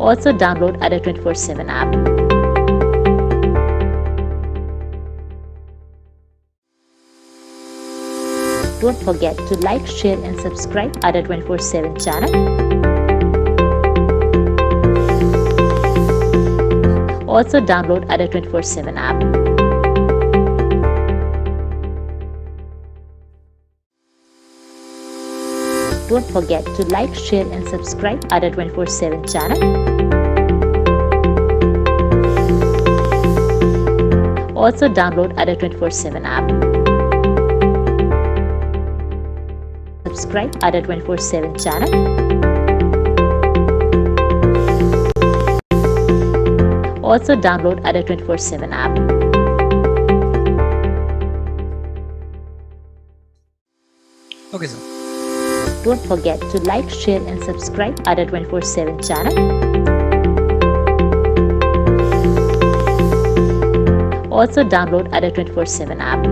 Also download Ada 24/7 app. Don't forget to like, share and subscribe Ada 24/7 channel. Also download Ada 24/7 app. Don't forget to like, share and subscribe Ada 24/7 channel. Also download Ada 24/7 app. Subscribe Ada 24/7 channel. Also download Ada 24/7 app. Okay, sir. Don't forget to like, share and subscribe Ada 24/7 channel. Also download Ada 24/7 app.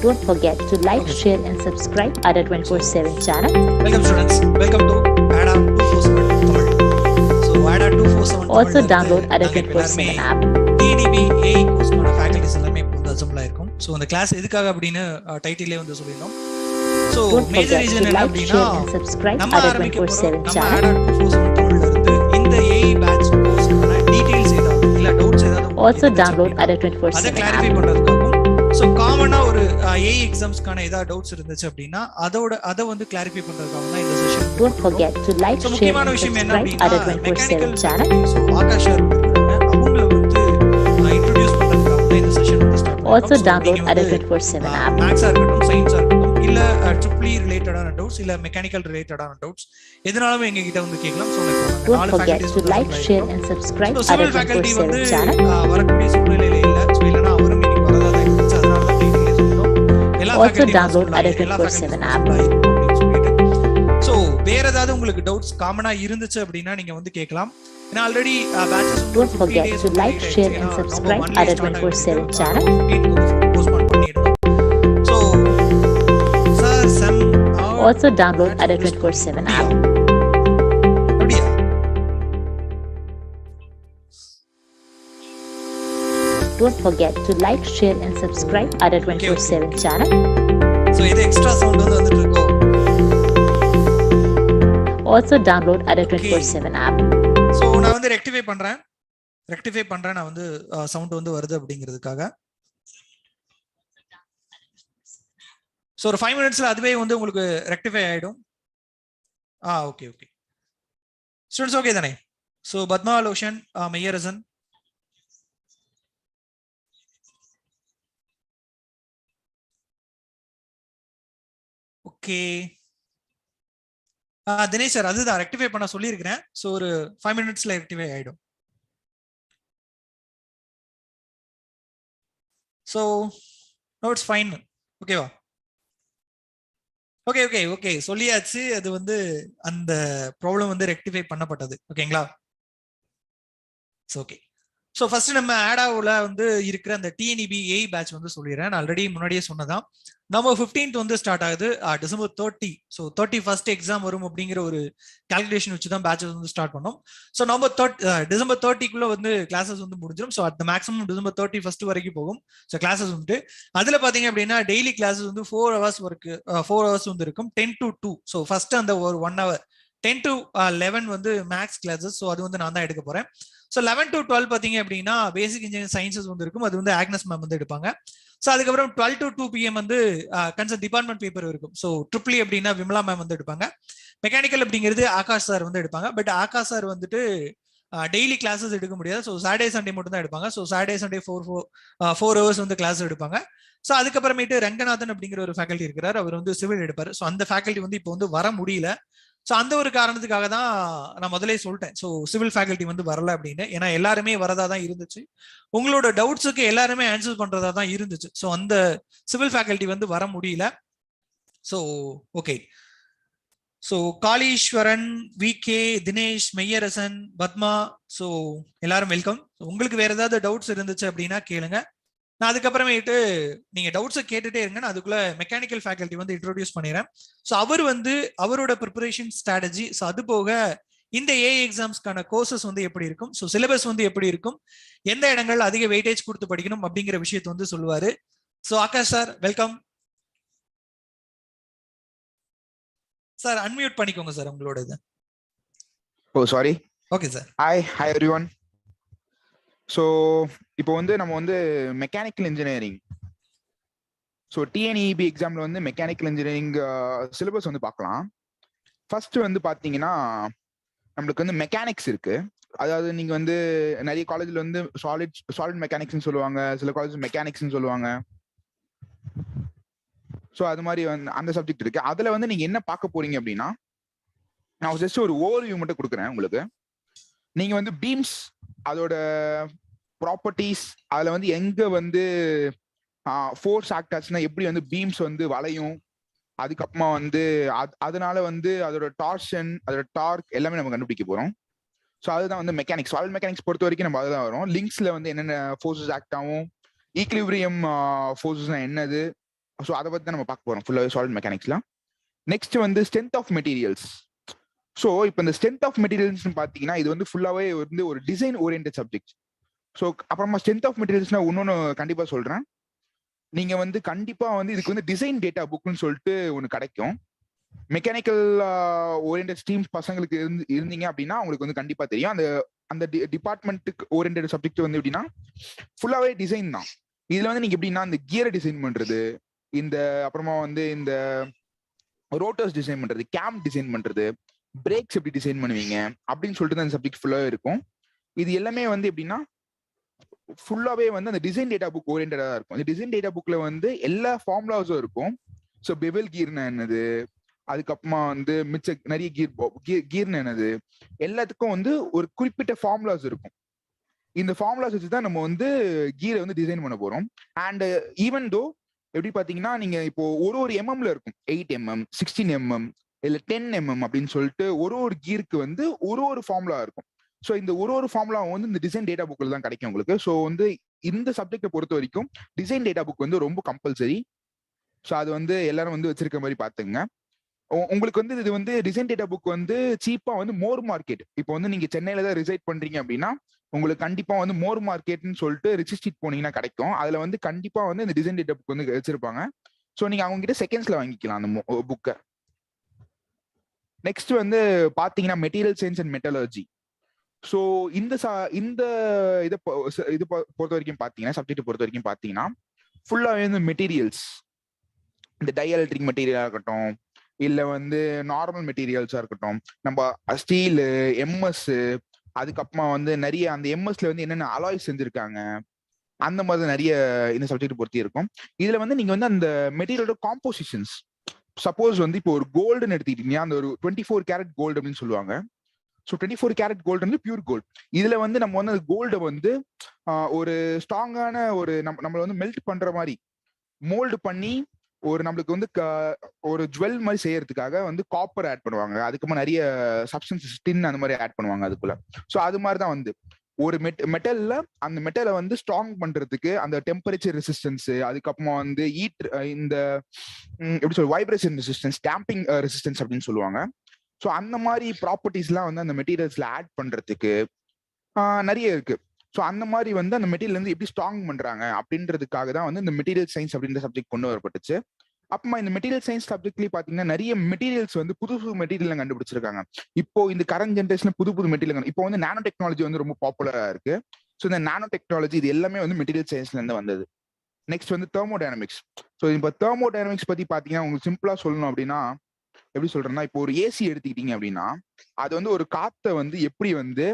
Don't forget to like, share and subscribe Ada 24/7 channel. Welcome students. Welcome to Ada 247 Tamil. So Ada 247 Also download Ada 24/7 app. TDB AI கோர்ஸ்க்கான faculties எல்லாமே இப்போ வந்து assemble ஆயிருக்கும். So இந்த class எதுக்காக அப்படின்னு டைட்டிலே வந்து சொல்லியிருந்தோம். So major reason என்ன அப்படின்னா நம்ம ஆரம்பிக்க போறோம் நம்ம Ada 247 தமிழ்ல இருந்து இந்த AI பேட்ச் கோர்ஸ்க்கான டீடைல்ஸ் ஏதாவது இல்ல டவுட்ஸ் ஏதாவது Also download Ada 24/7 அதை கிளாரிஃபை பண்றதுக்காகவும் ஸோ காமனா ஒரு AI எக்ஸாம்ஸ்க்கான ஏதாவது டவுட்ஸ் இருந்துச்சு அப்படின்னா அதை வந்து கிளாரிஃபை பண்றதுக்காக தான் இந்த session. Don't forget to like, share முக்கியமான and விஷயம் என்ன subscribe Ada அப்படின்னா 24/7 channel. ஸோ ஆகாஷ் சார் அவங்களை வந்து இன்ட்ரோடியூஸ் பண்றதுக்காக தான் இந்த செஷன் வந்து ஸ்டார்ட் பண்ணுவோம். Also download Ada 24/7 app. மேத்ஸா இருக்கட்டும் சயின்ஸா இருக்கட்டும் இல்ல ட்ரிபிள் ரிலேட்டடான டவுட்ஸ் இல்ல மெக்கானிக்கல் ரிலேட்டடான டவுட்ஸ் எதனாலும் எங்க கிட்ட வந்து கேட்கலாம். So Don't forget to like, share and subscribe Ada civil faculty வந்து 24/7 channel. வரக்கூடிய சூழ்நிலையில இல்ல. ஸோ இல்லனா அவரும் இன்னைக்கு வரதா தான் இருந்துச்சு. அதனால தான் டீடைல்ஸ் சொல்றோம். எல்லா Also faculty download Ada 24/7 app. So வேற ஏதாவது உங்களுக்கு டவுட்ஸ் காமனா இருந்துச்சு அப்படின்னா நீங்க வந்து கேட்கலாம். ஏன்னா already patches Don't forget to like, share and subscribe Ada 24/7 channel. Postpone பண்ணிடுறோம். So sir some Also download Ada 24/7 app. அப்படியா? Don't forget to like, share and subscribe Ada 24/7 channel. So இது எக்ஸ்ட்ரா சவுண்ட் வந்து வந்துட்டு இருக்கோம். Also download Ada 24/7 app. So நான் வந்து rectify பண்றேன் நான் வந்து சவுண்ட் வந்து வருது அப்படிங்கிறதுக்காக. ஸோ ஒரு 5 மினிட்ஸ்ல அதுவே வந்து உங்களுக்கு ரெக்டிஃபை ஆயிடும். ஓகே ஸ்டூடெண்ட்ஸ் ஓகே தானே? So Padmalochan Meyyarasan okay Dinesh sir அதுதான் ரெக்டிஃபை பண்ண சொல்லியிருக்கிறேன். ஸோ ஒரு 5 மினிட்ஸ்ல ரெக்டிஃபை ஆயிடும். So no it's fine. ஓகேவா? ஓகே சொல்லியாச்சு. அது வந்து அந்த ப்ராப்ளம் வந்து ரெக்டிஃபை பண்ணப்பட்டது. ஓகேங்களா? ஓகே. ஸோ ஃபர்ஸ்ட் நம்ம ஆடாவில் வந்து இருக்கிற அந்த டிஎன்இபி ஏஐ பேட்ச் வந்து சொல்லிடுறேன். ஆல்ரெடி முன்னாடியே சொன்னதான் நம்ம 15th வந்து ஸ்டார்ட் ஆகுது. December 30. ஸோ 31st எக்ஸாம் வரும் அப்படிங்கிற ஒரு கால்குலேஷன் வச்சு தான் பேட்சஸ் வந்து ஸ்டார்ட் பண்ணோம். ஸோ நம்ம December 30க்குள்ள வந்து கிளாஸஸ் வந்து முடிஞ்சிடும். So at maximum December 31st வரைக்கும் போகும். ஸோ கிளாஸஸ் வந்துட்டு அதுல பாத்தீங்க அப்படின்னா டெய்லி கிளாஸஸ் வந்து 4 hours ஒர்க்கு 4 hours வந்து இருக்கும். 10 to 2. ஸோ ஃபர்ஸ்ட் அந்த ஒரு 1 hour 10 to 11 வந்து மேக்ஸ் கிளாஸஸ். ஸோ அது வந்து நான் தான் எடுக்க போறேன். ஸோ 11 to 12 பாத்தீங்க அப்படின்னா பேசிக் இன்ஜினியரிங் சயின்சஸ் வந்து இருக்கும். அது வந்து ஆக்னஸ் மேம் வந்து எடுப்பாங்க. ஸோ அதுக்கப்புறம் 12 to 2 PM வந்து கன்சர்ன் டிபார்ட்மெண்ட் பேப்பர் இருக்கும். ஸோ ட்ரிபிள் அப்படின்னா விமலா மேம் வந்து எடுப்பாங்க. மெக்கானிக்கல் அப்படிங்கிறது ஆகாஷ் சார் வந்து எடுப்பாங்க. பட் ஆகாஷ் சார் வந்துட்டு டெய்லி கிளாஸஸ் எடுக்க முடியாது. ஸோ சாட்டர்டே சண்டே மட்டும் தான் எடுப்பாங்க. ஸோ சாட்டர்டே சண்டே 4 hours வந்து கிளாஸ் எடுப்பாங்க. ஸோ அதுக்கப்புறமேட்டு ரங்கநாதன் அப்படிங்கிற ஒரு ஃபேக்கல்ட்டி இருக்கிறார். அவர் வந்து சிவில் எடுப்பார். ஸோ அந்த ஃபேக்கல்ட்டி வந்து இப்போ வந்து வர முடியல. ஸோ அந்த ஒரு காரணத்துக்காக தான் நான் முதலே சொல்லிட்டேன். ஸோ சிவில் ஃபேக்கல்ட்டி வந்து வரல அப்படின்னு. ஏன்னா எல்லாருமே வரதா தான் இருந்துச்சு. உங்களோட டவுட்ஸுக்கு எல்லாருமே ஆன்சர் பண்றதா தான் இருந்துச்சு. ஸோ அந்த சிவில் ஃபேக்கல்ட்டி வந்து வர முடியல. So okay. So Kaliswaran, VK, Dinesh, Meyyarasan, Padma, so எல்லாரும் வெல்கம். உங்களுக்கு வேற ஏதாவது டவுட்ஸ் இருந்துச்சு அப்படின்னா கேளுங்க. நான் அதுக்கப்புறமேட்டு நீங்க டவுட்ஸை கேட்டுட்டே இருங்க, நான் அதுக்குள்ள மெக்கானிக்கல் ஃபேக்கல்ட்டி வந்து இன்ட்ரோடியூஸ் பண்ணிடுறேன். ஸோ அவர் வந்து அவரோட ப்ரிப்பரேஷன் ஸ்ட்ராட்டஜி, ஸோ அது போக இந்த ஏஐ எக்ஸாம்ஸ்க்கான கோர்சஸ் வந்து எப்படி இருக்கும், ஸோ சிலபஸ் வந்து எப்படி இருக்கும், எந்த இடங்கள்ல அதிக வெயிட்டேஜ் கொடுத்து படிக்கணும் அப்படிங்கிற விஷயத்தை வந்து சொல்லுவாரு. So Akash sir, welcome sir. Unmute பண்ணிக்கோங்க சார் உங்களோட இது. Oh sorry. Okay sir. Hi everyone. So இப்போ வந்து நம்ம வந்து மெக்கானிக்கல் இன்ஜினியரிங், ஸோ டிஎன்இபி எக்ஸாம்ல வந்து மெக்கானிக்கல் இன்ஜினியரிங் சிலபஸ் வந்து பார்க்கலாம். ஃபர்ஸ்ட் வந்து பார்த்தீங்கன்னா நம்மளுக்கு வந்து மெக்கானிக்ஸ் இருக்கு. அதாவது நீங்க வந்து நிறைய காலேஜ்ல வந்து சாலிட் மெக்கானிக்ஸ்னு சொல்லுவாங்க, சில காலேஜ் மெக்கானிக்ஸ்னு சொல்லுவாங்க. ஸோ அது மாதிரி வந்து அந்த சப்ஜெக்ட் இருக்கு. அதுல வந்து நீங்க என்ன பார்க்க போறீங்க அப்படின்னா, நான் ஜஸ்ட் ஒரு ஓவர்வியூ மட்டும் கொடுக்குறேன் உங்களுக்கு. நீங்க வந்து பீம்ஸ், அதோட ப்ராப்பர்ட்டிஸ், அதுல வந்து எங்க வந்து ஃபோர்ஸ் ஆக்ட் ஆச்சுன்னா எப்படி வந்து பீம்ஸ் வந்து வளையும், அதுக்கப்புறமா வந்து அதனால வந்து அதோட டார்ஷன், அதோட டார்க் எல்லாமே நம்ம கண்டுபிடிக்க போறோம். ஸோ அதுதான் வந்து மெக்கானிக்ஸ். சாலிட் மெக்கானிக்ஸ் பொறுத்த வரைக்கும் நம்ம அதுதான் வரும். லிங்க்ஸ்ல வந்து என்னென்ன ஃபோர்ஸஸ் ஆக்ட் ஆகும், ஈக்லிபிரியம் ஃபோர்ஸஸ்னா என்னது, ஸோ அதை பத்தி தான் நம்ம பார்க்க போறோம் ஃபுல்லாகவே சாலிட் மெக்கானிக்ஸ்ல. நெக்ஸ்ட் வந்து ஸ்ட்ரென்த் ஆஃப் மெட்டீரியல்ஸ். ஸோ இப்போ இந்த ஸ்ட்ரென்த் ஆஃப் மெட்டீரியல்ஸ் பார்த்தீங்கன்னா இது வந்து ஃபுல்லாவே வந்து ஒரு டிசைன் ஓரியன்டட் சப்ஜெக்ட். ஸோ அப்புறமா ஸ்ட்ரென்த் ஆஃப் மெட்டீரியல்ஸ்னா இன்னொன்று கண்டிப்பா சொல்றேன். நீங்க வந்து கண்டிப்பா வந்து இதுக்கு வந்து டிசைன் டேட்டா புக்னு சொல்லிட்டு ஒன்று கிடைக்கும். மெக்கானிக்கல் ஓரியன்டட் ஸ்ட்ரீம்ஸ் பசங்களுக்கு இருந்தீங்க அப்படின்னா உங்களுக்கு வந்து கண்டிப்பா தெரியும். அந்த டிபார்ட்மெண்ட்டுக்கு ஓரியன்டட் சப்ஜெக்ட் வந்து எப்படின்னா ஃபுல்லாவே டிசைன் தான். இதுல வந்து நீங்க எப்படின்னா இந்த கியரை டிசைன் பண்றது, இந்த அப்புறமா வந்து இந்த ரோட்டர்ஸ் டிசைன் பண்றது, கேம் டிசைன் பண்றது, பிரேக்ஸ் எப்படி டிசைன் பண்ணுவீங்க அப்படின்னு சொல்லிட்டு தான் இந்த சப்ஜெக்ட் ஃபுல்லாவே இருக்கும். இது எல்லாமே வந்து எப்படின்னா ஃபுல்லாவே வந்து அந்த டிசைன் டேட்டா புக் ஓரியன்டா இருக்கும். இந்த டிசைன் டேட்டா புக்ல வந்து எல்லா ஃபார்முலாஸும் இருக்கும். ஸோ பெவல் கீர்னா என்னது, அதுக்கப்புறமா வந்து மிச்ச நிறைய கீர்னா என்னது, எல்லாத்துக்கும் வந்து ஒரு குறிப்பிட்ட ஃபார்முலாஸ் இருக்கும். இந்த ஃபார்முலாஸ் வச்சு தான் நம்ம வந்து கீரை வந்து டிசைன் பண்ண போறோம். அண்ட் ஈவன் தோ எப்படி பாத்தீங்கன்னா நீங்க இப்போ ஒரு எம்எம்ல இருக்கும், 8 mm, 16 mm, இல்ல 10 mm அப்படின்னு சொல்லிட்டு ஒரு கீருக்கு வந்து ஒரு ஃபார்முலா இருக்கும். ஸோ இந்த ஒரு ஃபார்முலா வந்து இந்த டிசைன் டேட்டா புக்கில் தான் கிடைக்கும் உங்களுக்கு. ஸோ வந்து இந்த சப்ஜெக்டை பொறுத்த வரைக்கும் டிசைன் டேட்டா புக் வந்து ரொம்ப கம்பல்சரி. ஸோ அது வந்து எல்லாரும் வந்து வச்சிருக்க மாதிரி பாத்துங்க. உங்களுக்கு வந்து இது வந்து டிசைன் டேட்டா புக் வந்து சீப்பா வந்து மோர் மார்க்கெட். இப்போ வந்து நீங்க சென்னையில தான் ரிசைட் பண்றீங்க அப்படின்னா உங்களுக்கு கண்டிப்பா வந்து மோர் மார்க்கெட்னு சொல்லிட்டு ரிச்சிஸ்ட்ரீட் போனீங்கன்னா கிடைக்கும். அதுல வந்து கண்டிப்பா வந்து இந்த டிசைன் டேட்டா புக் வந்து வச்சிருப்பாங்க. ஸோ நீங்க அவங்க கிட்ட செகண்ட்ஸ்ல வாங்கிக்கலாம் அந்த புக்கை. நெக்ஸ்ட் வந்து பாத்தீங்கன்னா material science and metallurgy. So இந்த இதை பொறுத்த வரைக்கும் பார்த்தீங்கன்னா சப்ஜெக்ட் பொறுத்த வரைக்கும் பார்த்தீங்கன்னா ஃபுல்லாகவே வந்து மெட்டீரியல்ஸ், இந்த டைஎலக்ட்ரிக் மெட்டீரியலாக இருக்கட்டும், இல்லை வந்து நார்மல் மெட்டீரியல்ஸாக இருக்கட்டும், நம்ம ஸ்டீலு, எம்எஸ், அதுக்கப்புறமா வந்து நிறைய அந்த எம்எஸ்ல வந்து என்னென்ன அலாய்ஸ் செஞ்சிருக்காங்க அந்த மாதிரி நிறைய இந்த சப்ஜெக்ட் பொறுத்தி இருக்கும். இதுல வந்து நீங்க வந்து அந்த மெட்டீரியலோட காம்போசிஷன்ஸ், சப்போஸ் வந்து இப்போ ஒரு கோல்டுன்னு எடுத்துக்கிட்டீங்கன்னா அந்த ஒரு 24 கேரட் கோல்டு அப்படின்னு சொல்லுவாங்க. ஸோ 24 கேரட் கோல்டு வந்து பியூர் கோல்டு. இதுல வந்து நம்ம வந்து அந்த கோல்டை வந்து ஒரு ஸ்ட்ராங்கான ஒரு நம்மளை வந்து மெல்ட் பண்ற மாதிரி மோல்டு பண்ணி ஒரு நம்மளுக்கு வந்து ஒரு ஜுவல் மாதிரி செய்யறதுக்காக வந்து காப்பர் ஆட் பண்ணுவாங்க. அதுக்கப்புறம் நிறைய சப்ஸ்டன்ஸ் டின் அந்த மாதிரி ஆட் பண்ணுவாங்க அதுக்குள்ள. ஸோ அது மாதிரி தான் வந்து ஒரு மெட்டல்ல அந்த மெட்டலை வந்து ஸ்ட்ராங் பண்றதுக்கு அந்த டெம்பரேச்சர் ரெசிஸ்டன்ஸ், அதுக்கப்புறமா வந்து இந்த எப்படி சொல்ற வைப்ரேஷன் ரெசிஸ்டன்ஸ், டேம்பிங் ரெசிஸ்டன்ஸ் அப்படின்னு சொல்லுவாங்க. ஸோ அந்த மாதிரி ப்ராப்பர்ட்டிஸ்லாம் வந்து அந்த மெட்டீரியல்ஸ்ல ஆட் பண்றதுக்கு நிறைய இருக்கு. ஸோ அந்த மாதிரி வந்து அந்த மெட்டீரியல் வந்து எப்படி ஸ்ட்ராங் பண்றாங்க அப்படின்றதுக்காக தான் வந்து இந்த மெட்டீரியல் சயின்ஸ் அப்படின்ற சப்ஜெக்ட் கொண்டு வரப்பட்டுச்சு. அப்புறமா இந்த மெட்டீரியல் சயின்ஸ் சப்ஜெக்ட்லயே பாத்தீங்கன்னா நிறைய மெட்டீரியல்ஸ் வந்து புது மெட்டீரியல் கண்டுபிடிச்சிருக்காங்க. இப்போ இந்த கரண்ட் ஜென்ரேஷன்ல புது மெட்டீரியல், இப்போ வந்து நானோ டெக்னாலஜி வந்து ரொம்ப பாப்புலரா இருக்கு. ஸோ இந்த நானோ டெக்னாலஜி இது எல்லாமே வந்து மெட்டீரியல் சயின்ஸ்ல இருந்து வந்தது. நெக்ஸ்ட் வந்து தெர்மோடைனமிக்ஸ். ஸோ இப்போ தெர்மோடைனமிக்ஸ் பத்தி பாத்தீங்கன்னா உங்களுக்கு சிம்பிளா சொல்லணும் அப்படின்னா எப்படி சொல்றேன்னா, இப்போ ஒரு ஏசி எடுத்துக்கிட்டீங்க அப்படின்னா அது வந்து ஒரு காத்தை வந்து எப்படி வந்து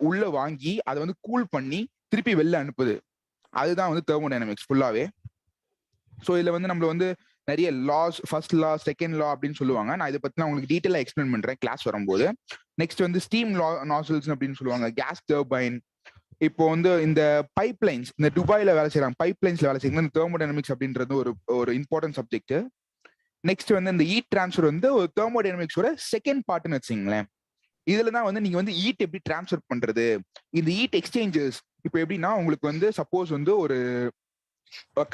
உள்ள வாங்கி அதை வந்து கூல் பண்ணி திருப்பி வெளில அனுப்புது, அதுதான் வந்து தெர்மோடைனமிக்ஸ் ஃபுல்லாவே. ஸோ இதுல வந்து நம்மள வந்து நிறைய laws, first law, second law அப்படின்னு சொல்லுவாங்க. நான் இதை பத்தி நான் உங்களுக்கு டீட்டெயிலா எக்ஸ்பிளைன் பண்றேன் கிளாஸ் வரும்போது. நெக்ஸ்ட் வந்து ஸ்டீம் நாசல்ஸ் அப்படின்னு சொல்லுவாங்க, கேஸ் டர்பைன். இப்போ வந்து இந்த பைப் லைன்ஸ், இந்த துபாயில வேலை செய்யறாங்க, பைப் லைன்ஸ்ல வேலை செய்யறாங்க, இந்த தெர்மோடைனமிக்ஸ் அப்படின்றது ஒரு இம்பார்ட்டன்ட் சப்ஜெக்ட். நெக்ஸ்ட் வந்து இந்த ஈட் டிரான்ஸ்ஃபர் வந்து ஒரு தெர்மோடைனமிக்ஸோட செகண்ட் பார்ட்னு வச்சுங்களேன். இதுல தான் வந்து நீங்க வந்து ஈட் எப்படி டிரான்ஸ்ஃபர் பண்றது, இந்த ஈட் எக்ஸ்சேஞ்சர்ஸ், இப்போ எப்படின்னா உங்களுக்கு வந்து சப்போஸ் வந்து ஒரு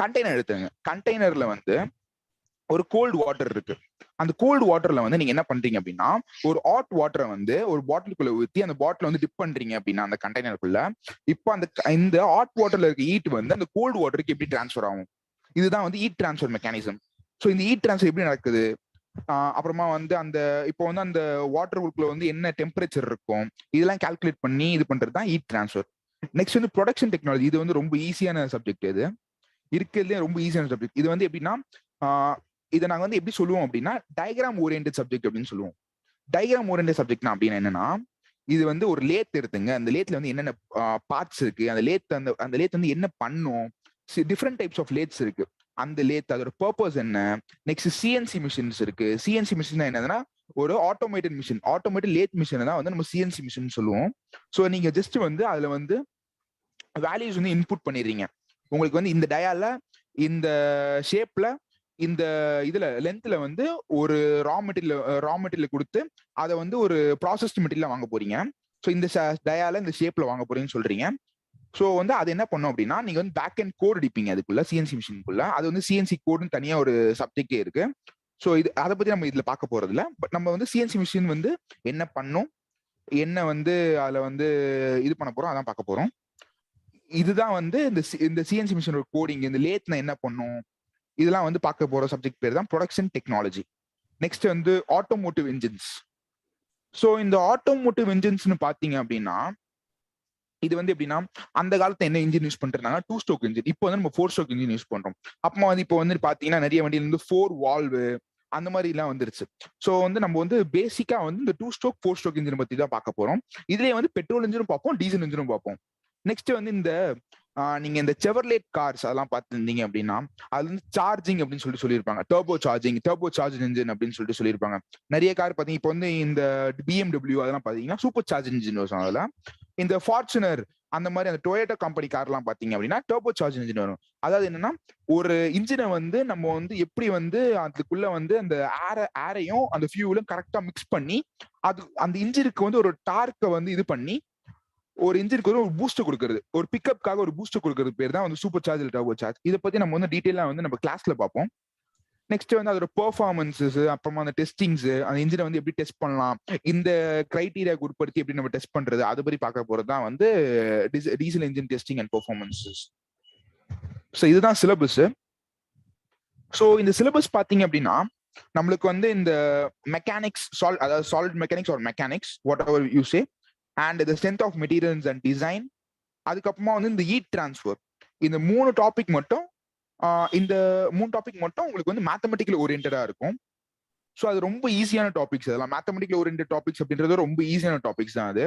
கண்டெய்னர் எடுத்துங்க. கண்டெய்னர்ல வந்து ஒரு கோல்டு வாட்டர் இருக்கு. அந்த கோல்டு வாட்டர்ல வந்து நீங்க என்ன பண்றீங்க அப்படின்னா, ஒரு ஹாட் வாட்டரை வந்து ஒரு பாட்டிலுக்குள்ள ஊத்தி அந்த பாட்டில் வந்து டிப் பண்றீங்க அப்படின்னா அந்த கண்டெய்னருக்குள்ள, இப்போ இந்த ஹாட் வாட்டர்ல இருக்க ஹீட் வந்து அந்த கோல்டு வாட்டருக்கு எப்படி டிரான்ஸ்ஃபர் ஆகும்? இதுதான் வந்து ஹீட் டிரான்ஸ்ஃபர் மெக்கானிசம். ஸோ இந்த ஹீட் டிரான்ஸ்ஃபர் எப்படி நடக்குது? அப்புறமா வந்து இப்போ வந்து அந்த வாட்டருக்குள்ள வந்து என்ன டெம்பரேச்சர் இருக்கும், இதெல்லாம் கால்குலேட் பண்ணி இது பண்றது தான் ஹீட் டிரான்ஸ்ஃபர். நெக்ஸ்ட் வந்து ப்ரொடக்ஷன் டெக்னாலஜி. இது வந்து ரொம்ப ஈஸியான சப்ஜெக்ட். இது இருக்கிறதுலே ரொம்ப ஈஸியான சப்ஜெக்ட். இது வந்து எப்படின்னா இதை நாங்க வந்து எப்படி சொல்லுவோம் அப்படின்னா டயக்ராம் ஓரியன்டட் சப்ஜெக்ட் அப்படின்னு சொல்லுவோம். டயக்ராம் ஓரியன்டட் சப்ஜெக்ட்னா அப்படின்னா என்னன்னா, இது வந்து ஒரு லேத் எடுத்துங்க. அந்த லேத்ல வந்து என்னென்ன பார்ட்ஸ் இருக்கு, அந்த லேத் வந்து என்ன பண்ணும், டிஃப்ரெண்ட் டைப்ஸ் ஆஃப் லேத்ஸ் இருக்கு. அந்த லேத் அதோட பர்பஸ் என்ன. நெக்ஸ்ட் சிஎன்சி மிஷின்ஸ் இருக்கு. சிஎன்சி மிஷின் என்னதுன்னா ஒரு automated machine. Automated lathe machine தான் வந்து நம்ம சிஎன்சி மிஷின் சொல்லுவோம். ஸோ நீங்க ஜஸ்ட் வந்து அதுல வந்து வேல்யூஸ் வந்து இன்புட் பண்ணிடுறீங்க. உங்களுக்கு வந்து இந்த டயால இந்த ஷேப்ல இந்த இதுல லென்த்ல வந்து ஒரு ரா மெட்டீரியல் கொடுத்து அதை வந்து ஒரு ப்ராசஸ்ட் மெட்டீரியல் வாங்க போறீங்க. ஸோ இந்த டயால இந்த ஷேப்ல வாங்க போறீங்கன்னு சொல்றீங்க. ஸோ வந்து அது என்ன பண்ணும் அப்படின்னா நீங்க வந்து பேக் அண்ட் கோட் அடிப்பீங்க அதுக்குள்ள, சிஎன்சி மிஷினுக்குள்ள. அது வந்து சிஎன்சி கோடுன்னு தனியா ஒரு சப்ஜெக்டே இருக்கு. ஸோ இது அதை பத்தி நம்ம இதுல பார்க்க போறது இல்லை. பட் நம்ம வந்து சிஎன்சி மிஷின் வந்து என்ன பண்ணும், என்ன வந்து அதுல வந்து இது பண்ண போறோம், அதான் பார்க்க போறோம். இதுதான் வந்து இந்த சிஎன்சி மிஷினோட கோடிங். இந்த லேத்னா என்ன பண்ணும், இதெல்லாம் வந்து பார்க்க போற சப்ஜெக்ட் பேர் தான் ப்ரொடக்ஷன் டெக்னாலஜி. நெக்ஸ்ட் வந்து ஆட்டோமோட்டிவ் இன்ஜின்ஸ். ஸோ இந்த ஆட்டோமோட்டிவ் இன்ஜின்ஸ்னு பாத்தீங்க அப்படின்னா இது வந்து எப்படின்னா அந்த காலத்துல என்ன இன்ஜின் யூஸ் பண்றாங்க, 2 ஸ்ட்ரோக் இன்ஜின். இப்போ வந்து நம்ம 4 ஸ்ட்ரோக் இன்ஜின் யூஸ் பண்றோம். அப்போ வந்து இப்போ வந்து பாத்தீங்கன்னா நிறைய வண்டியில இருந்து 4 வால்வு அந்த மாதிரி எல்லாம் வந்துருச்சு. ஸோ வந்து நம்ம வந்து பேசிக்கா வந்து இந்த 2 ஸ்ட்ரோக் 4 ஸ்ட்ரோக் இன்ஜின் பத்தி தான் பார்க்க போறோம். இதுலயே வந்து பெட்ரோல் இன்ஜினும் பார்ப்போம், டீசல் இன்ஜினும் பார்ப்போம். நெக்ஸ்ட் வந்து இந்த நீங்க இந்த செவர்லேட் கார்ஸ் அதெல்லாம் பார்த்துருந்தீங்க அப்படின்னா அது வந்து சார்ஜிங் அப்படின்னு சொல்லியிருப்பாங்க. டர்போ சார்ஜ் இன்ஜின் அப்படின்னு சொல்லியிருப்பாங்க. நிறைய கார் பாத்தீங்க இப்போ வந்து இந்த BMW அதெல்லாம் பாத்தீங்கன்னா சூப்பர் சார்ஜ் இன்ஜின் வரும். அதுல இந்த ஃபார்ச்சுனர் அந்த மாதிரி அந்த டொயோட்டா கம்பெனி கார்லாம் பாத்தீங்க அப்படின்னா டர்போ சார்ஜ் இன்ஜின் வரும். அதாவது என்னன்னா ஒரு இன்ஜினை வந்து நம்ம வந்து எப்படி வந்து அதுக்குள்ள வந்து அந்த ஏரையும் அந்த ஃபியூலும் கரெக்டா மிக்ஸ் பண்ணி அது அந்த இன்ஜினுக்கு வந்து ஒரு டார்க்கை வந்து இது பண்ணி ஒரு இன்ஜினுக்கு ஒரு பூஸ்ட் கொடுக்குறது, ஒரு பிக்கப்காக ஒரு பூஸ்ட் கொடுக்கறது பேர் தான் வந்து சூப்பர் சார்ஜ் டர்போ சார்ஜ். இதை பத்தி நம்ம வந்து டீட்டெயிலா வந்து நம்ம கிளாஸ்ல பார்ப்போம். நெக்ஸ்ட் வந்து அதோட பெர்ஃபார்மன்ஸஸ், அப்புறமா அந்த டெஸ்டிங்ஸ், அந்த இன்ஜினை வந்து எப்படி டெஸ்ட் பண்ணலாம், இந்த கிரைட்டீரியாவுக்கு உட்படுத்தி எப்படி நம்ம டெஸ்ட் பண்றது, அதை பத்தி பார்க்க போறது தான் வந்து diesel engine testing and performances. So இதுதான் சிலபஸ். ஸோ இந்த சிலபஸ் பாத்தீங்க அப்படின்னா நம்மளுக்கு வந்து இந்த மெக்கானிக்ஸ் அதாவது solid mechanics or mechanics whatever you say and the strength of materials and design, அதுக்கப்புறமா வந்து இந்த ஹீட் டிரான்ஸ்ஃபர், இந்த 3 டாபிக் மட்டும் உங்களுக்கு வந்து மேத்தமெட்டிக்கல் ஓரியன்டா இருக்கும். ஸோ அது ரொம்ப ஈஸியான டாபிக்ஸ். அதெல்லாம் மேத்தமெட்டிக்கல் ஓரியன்டட் டாபிக்ஸ் அப்படின்றது ரொம்ப ஈஸியான டாபிக்ஸ் தான் அது.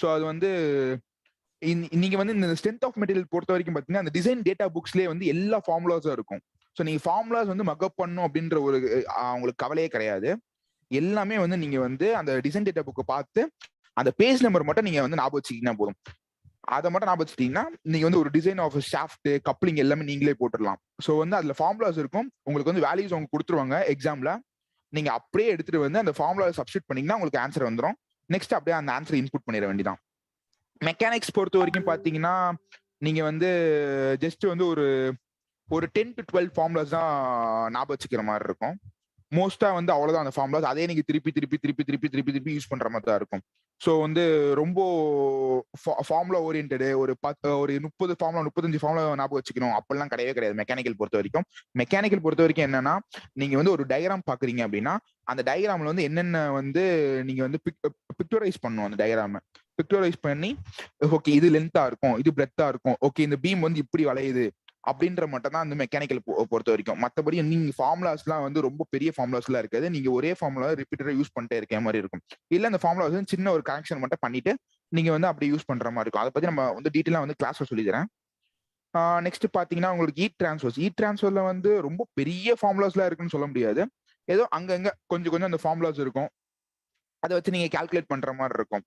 ஸோ அது வந்து நீங்க வந்து இந்த ஸ்ட்ரென்த் ஆஃப் மெட்டீரியல் பொறுத்த வரைக்கும் பாத்தீங்கன்னா அந்த டிசைன் டேட்டா புக்ஸ்லேயே வந்து எல்லா ஃபார்முலாஸும் இருக்கும். ஸோ நீங்க ஃபார்முலாஸ் வந்து மக்கப் பண்ணும் அப்படின்ற ஒரு உங்களுக்கு கவலையே கிடையாது. எல்லாமே வந்து நீங்க வந்து அந்த டிசைன் டேட்டா புக்கை பார்த்து அந்த பேஜ் நம்பர் மட்டும் நீங்க வந்து ஞாபகம் வச்சுக்கிட்டீங்கன்னா போதும். அதை மட்டும் ஞாபகம் வச்சுட்டீங்கன்னா நீங்க வந்து ஒரு டிசைன் ஆஃப் ஷாஃப்ட் கப்ளிங் எல்லாமே நீங்களே போட்டுடலாம். ஸோ வந்து அதுல ஃபார்முலாஸ் இருக்கும், உங்களுக்கு வந்து வேல்யூஸ் அவங்க கொடுத்துருவாங்க எக்ஸாம்ல. நீங்க அப்படியே எடுத்துட்டு வந்து அந்த ஃபார்முலா சப்ஸ்டிட் பண்ணீங்கன்னா உங்களுக்கு ஆன்சர் வந்துடும். நெக்ஸ்ட் அப்படியே அந்த ஆன்சர் இன்புட் பண்ணிட வேண்டியதான். மெக்கானிக்ஸ் பொறுத்த வரைக்கும் பாத்தீங்கன்னா நீங்க வந்து ஜஸ்ட் வந்து ஒரு 10 to 12 ஃபார்முலாஸ் தான் ஞாபகம் வச்சுக்கிற மாதிரி இருக்கும். மோஸ்டா வந்து அவ்வளவுதான் அந்த ஃபார்முலாஸ். அதே நீங்க திருப்பி யூஸ் பண்ற மாதிரி தான் இருக்கும். ஸோ வந்து ரொம்ப ஃபார்முலா ஓரியன்டடு ஒரு 30 ஃபார்முலா 35 ஃபார்முலா ஞாபகம் வச்சுக்கணும் அப்படிலாம் கிடையவே கிடையாது மெக்கானிக்கல் பொறுத்த வரைக்கும். மெக்கானிக்கல் பொறுத்த வரைக்கும் என்னன்னா நீங்க வந்து ஒரு டயக்ராம் பாக்குறீங்க அப்படின்னா அந்த டயக்ராம்ல வந்து என்னென்ன வந்து நீங்க வந்து பிக்டோரைஸ் பண்ணணும். அந்த டயக்ராம பிக்டோரைஸ் பண்ணி ஓகே இது லென்த்தா இருக்கும், இது பிரெத்தா இருக்கும், ஓகே இந்த பீம் வந்து இப்படி வளையுது அப்படின்ற மட்டும் தான் அந்த மெக்கானிக்கல் பொறுத்த வரைக்கும். மற்றபடி நீங்க ஃபார்முலாஸ்லாம் வந்து ரொம்ப பெரிய ஃபார்முலாஸ்லாம் இருக்காது. நீங்க ஒரே ஃபார்முலா ரிப்பீட்டடா யூஸ் பண்ணிட்டே இருக்க மாதிரி இருக்கும். இல்ல அந்த ஃபார்முலா வந்து சின்ன ஒரு கரெக்ஷன் மட்டும் பண்ணிட்டு நீங்க வந்து அப்படி யூஸ் பண்ற மாதிரி இருக்கும். அதை பத்தி நம்ம வந்து டீட்டெயிலா வந்து கிளாஸ்ல சொல்லி தரேன். நெக்ஸ்ட் பாத்தீங்கன்னா உங்களுக்கு ஹீட் டிரான்ஸ்ஃபர்ல வந்து ரொம்ப பெரிய ஃபார்முலாஸ்லாம் இருக்குன்னு சொல்ல முடியாது. ஏதோ அங்கங்க கொஞ்சம் அந்த ஃபார்முலாஸ் இருக்கும், அதை வச்சு நீங்க கால்குலேட் பண்ற மாதிரி இருக்கும்.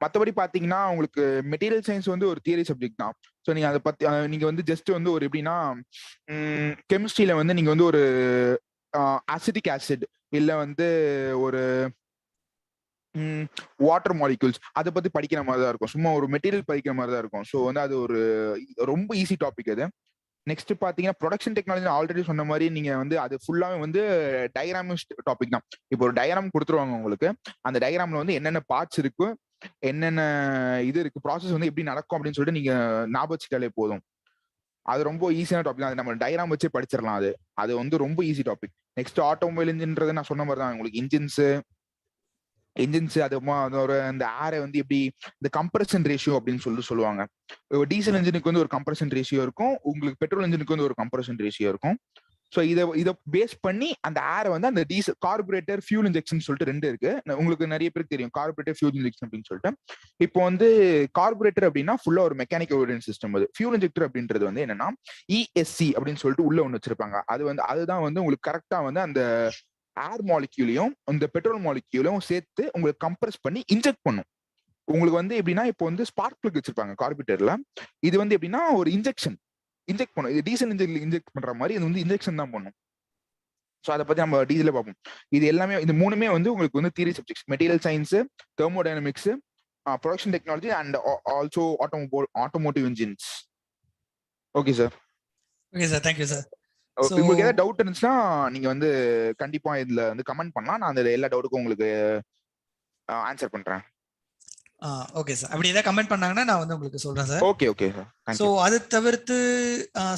மற்றபடி பாத்தீங்கன்னா உங்களுக்கு மெட்டீரியல் சயின்ஸ் வந்து ஒரு தியரி சப்ஜெக்ட் தான். ஸோ நீங்க அதை பத்தி நீங்க வந்து ஜஸ்ட் வந்து ஒரு எப்படின்னா கெமிஸ்ட்ரியில வந்து நீங்க வந்து ஒரு அசிட்டிக் ஆசிட் இல்ல வந்து ஒரு வாட்டர் மாலிகூல்ஸ் அதை பத்தி படிக்கிற மாதிரி தான் இருக்கும். சும்மா ஒரு மெட்டீரியல் படிக்கிற மாதிரி தான் இருக்கும். ஸோ வந்து அது ஒரு ரொம்ப ஈஸி டாபிக் அது. நெக்ஸ்ட் பாத்தீங்கன்னா ப்ரொடக்ஷன் டெக்னாலஜி ஆல்ரெடி சொன்ன மாதிரி நீங்க வந்து அது ஃபுல்லாவே வந்து டயக்ராமிஸ்ட் டாபிக் தான். இப்போ ஒரு டயக்ராம் கொடுத்துருவாங்க உங்களுக்கு, அந்த டயக்ராம்ல வந்து என்னென்ன பார்ட்ஸ் இருக்கு, என்னென்ன இது இருக்கு, ப்ராசஸ் வந்து எப்படி நடக்கும் அப்படின்னு சொல்லிட்டு நீங்க ஞாபகம் வச்சுட்டாலே போதும். அது ரொம்ப ஈஸியான டாபிக் தான். அது நம்ம டயக்ராம் வச்சே படிச்சிடலாம். அது வந்து ரொம்ப ஈஸி டாபிக். நெக்ஸ்ட் ஆட்டோமொபைல் இன்ஜின்றது நான் சொன்ன மாதிரி தான். உங்களுக்கு இன்ஜின்ஸ் அதோட அந்த ஏரை வந்து எப்படி இந்த கம்ப்ரஷன் ரேஷியோ அப்படின்னு சொல்லுவாங்க. டீசல் இன்ஜினுக்கு வந்து ஒரு கம்ப்ரஷன் ரேஷியோ இருக்கும், உங்களுக்கு பெட்ரோல் இன்ஜினுக்கு வந்து ஒரு கம்ப்ரஷன் ரேஷியோ இருக்கும். ஸோ இதை பேஸ் பண்ணி அந்த ஏரை வந்து அந்த டீசல் கார்பரேட்டர் ஃபியூல் இன்ஜெக்ஷன் சொல்லிட்டு 2 இருக்கு. உங்களுக்கு நிறைய பேருக்கு தெரியும் கார்பரேட்டர் ஃபியூல் இன்ஜெக்ஷன் அப்படின்னு சொல்லிட்டு. இப்போ வந்து கார்பரேட்டர் அப்படின்னா ஃபுல்லா ஒரு மெக்கானிக்கல் ஓரியன்ட் சிஸ்டம். அது ஃபியூல் இன்ஜெக்டர் அப்படின்றது வந்து என்னன்னா ESC அப்படின்னு சொல்லிட்டு உள்ள ஒன்று வச்சிருப்பாங்க. அதுதான் வந்து உங்களுக்கு கரெக்டா வந்து அந்த ஏர் மாலிக்யூலையும் இந்த பெட்ரோல் மாலிக்யூலையும் சேர்த்து உங்களுக்கு கம்ப்ரஸ் பண்ணி இன்ஜெக்ட் பண்ணும். உங்களுக்கு வந்து எப்படின்னா இப்போ வந்து ஸ்பார்க் பிளக் வச்சிருப்பாங்க கார்பரேட்டர்ல. இது வந்து எப்படின்னா ஒரு இன்ஜெக்ட் பண்ணும். இது டீசல் இன்ஜெக்ட் பண்ற மாதிரி இது வந்து இன்ஜெக்ஷன் தான் பண்ணும். ஸோ அதை பத்தி நம்ம டீசல பார்ப்போம். இது எல்லாமே இந்த 3மே வந்து உங்களுக்கு வந்து theory subjects. Material science, thermodynamics, production technology and also automotive engines. Okay sir. Okay sir, thank you sir. உங்களுக்கு ஏதாவது டவுட் இருந்துச்சுன்னா நீங்க வந்து கண்டிப்பா இதுல வந்து கமெண்ட் பண்ணலாம். நான் அந்த எல்லா டவுட்டுக்கும் உங்களுக்கு ஆன்சர் பண்றேன். ஓகே சார், அப்படி ஏதாவது கமெண்ட் பண்ணாங்கன்னா நான் வந்து உங்களுக்கு சொல்றேன் சார். Okay sir. ஸோ அது தவிர்த்து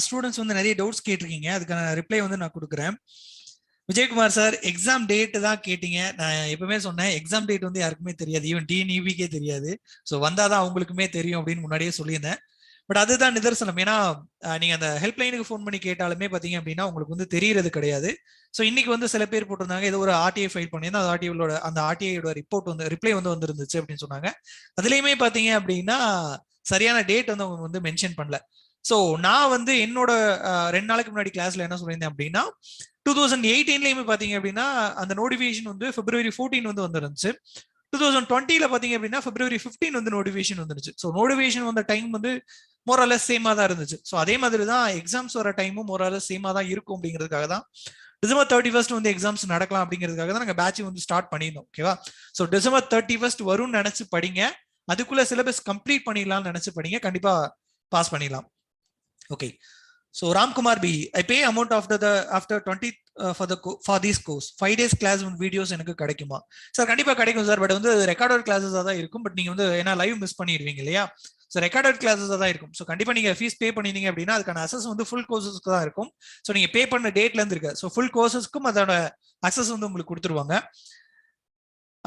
ஸ்டூடெண்ட்ஸ் வந்து நிறைய டவுட்ஸ் கேட்டிருக்கீங்க, அதுக்கான ரிப்ளை வந்து நான் கொடுக்குறேன். விஜயகுமார் சார், எக்ஸாம் டேட் தான் கேட்டீங்க. நான் எப்பவுமே சொன்னேன், எக்ஸாம் டேட் வந்து யாருக்குமே தெரியாது, ஈவன் டிஎன்இபிக்கே தெரியாது. ஸோ வந்தாதான் அவங்களுக்குமே தெரியும் அப்படின்னு முன்னாடியே சொல்லியிருந்தேன். பட் அதுதான் நிதர்சனம். ஏன்னா நீங்க அந்த ஹெல்ப்லைனுக்கு ஃபோன் பண்ணி கேட்டாலுமே பாத்தீங்க அப்படின்னா உங்களுக்கு வந்து தெரியறது கிடையாது. ஸோ இன்னைக்கு வந்து சில பேர் போட்டிருந்தாங்க, ஏதோ ஒரு ஆர்டிஐ ஃபைல் பண்ணியிருந்தா அந்த ஆர்டிஐயோட ரிப்போர்ட் வந்து ரிப்ளை வந்து வந்துருந்துச்சு அப்படின்னு சொன்னாங்க. அதுலயுமே பாத்தீங்க அப்படின்னா சரியான டேட் வந்து அவங்க வந்து மென்ஷன் பண்ணல. ஸோ நான் வந்து என்னோட 2 நாளைக்கு முன்னாடி கிளாஸ்ல என்ன சொல்லியிருந்தேன் அப்படின்னா 2018லயுமே பாத்தீங்க அப்படின்னா அந்த நோட்டிபிகேஷன் வந்து February 14 வந்து வந்துருந்துச்சு. 2020ல பாத்தீங்க அப்படின்னா February 15 வந்து நோட்டிபிகேஷன் வந்துருச்சு. ஸோ நோட்டிபிகேஷன் வந்த டைம் வந்து மோரலஸ் சேமா தான் இருந்துச்சு. ஸோ அதே மாதிரி தான் எக்ஸாம்ஸ் வர டைமும் மோரலஸ் சேமா தான் இருக்கும் அப்படிங்கிறதுக்காக தான் December 31st வந்து எக்ஸாம்ஸ் நடக்கலாம் அப்படிங்கிறதுக்காக தான் நாங்கள் பேட்ச் வந்து ஸ்டார்ட் பண்ணியிருந்தோம். ஓகேவா? ஸோ December 31st வரும்னு நினைச்சு படிங்க, அதுக்குள்ள சிலபஸ் கம்ப்ளீட் பண்ணிடலாம்னு நினைச்சு படிங்க, கண்டிப்பா பாஸ் பண்ணிடலாம். Okay. So Ramkumar B, I pay amount after 20 for this course. 5 days class videos எனக்கு கிடைக்குமா? சார் கண்டிப்பா கிடைக்கும் சார். பட் வந்து ரெக்கார்டட் கிளாஸஸா தான் இருக்கும். பட் நீங்க வந்து ஏன்னா லைவ் மிஸ் பண்ணிடுவீங்க இல்லையா? ஸோ ரெக்கார்டட் கிளாஸஸா தான் இருக்கும். ஸோ கண்டிப்பா நீங்க ஃபீஸ் பே பண்ணிருந்தீங்க அப்படின்னா அதுக்கான அசஸ் வந்து ஃபுல் கோர்சஸ்க்கு தான் இருக்கும். ஸோ நீங்க பே பண்ண டேட்ல இருந்து இருக்கு. ஸோ ஃபுல் கோர்சஸ்க்கும் அதோட அசஸ் வந்து உங்களுக்கு கொடுத்துருவாங்க.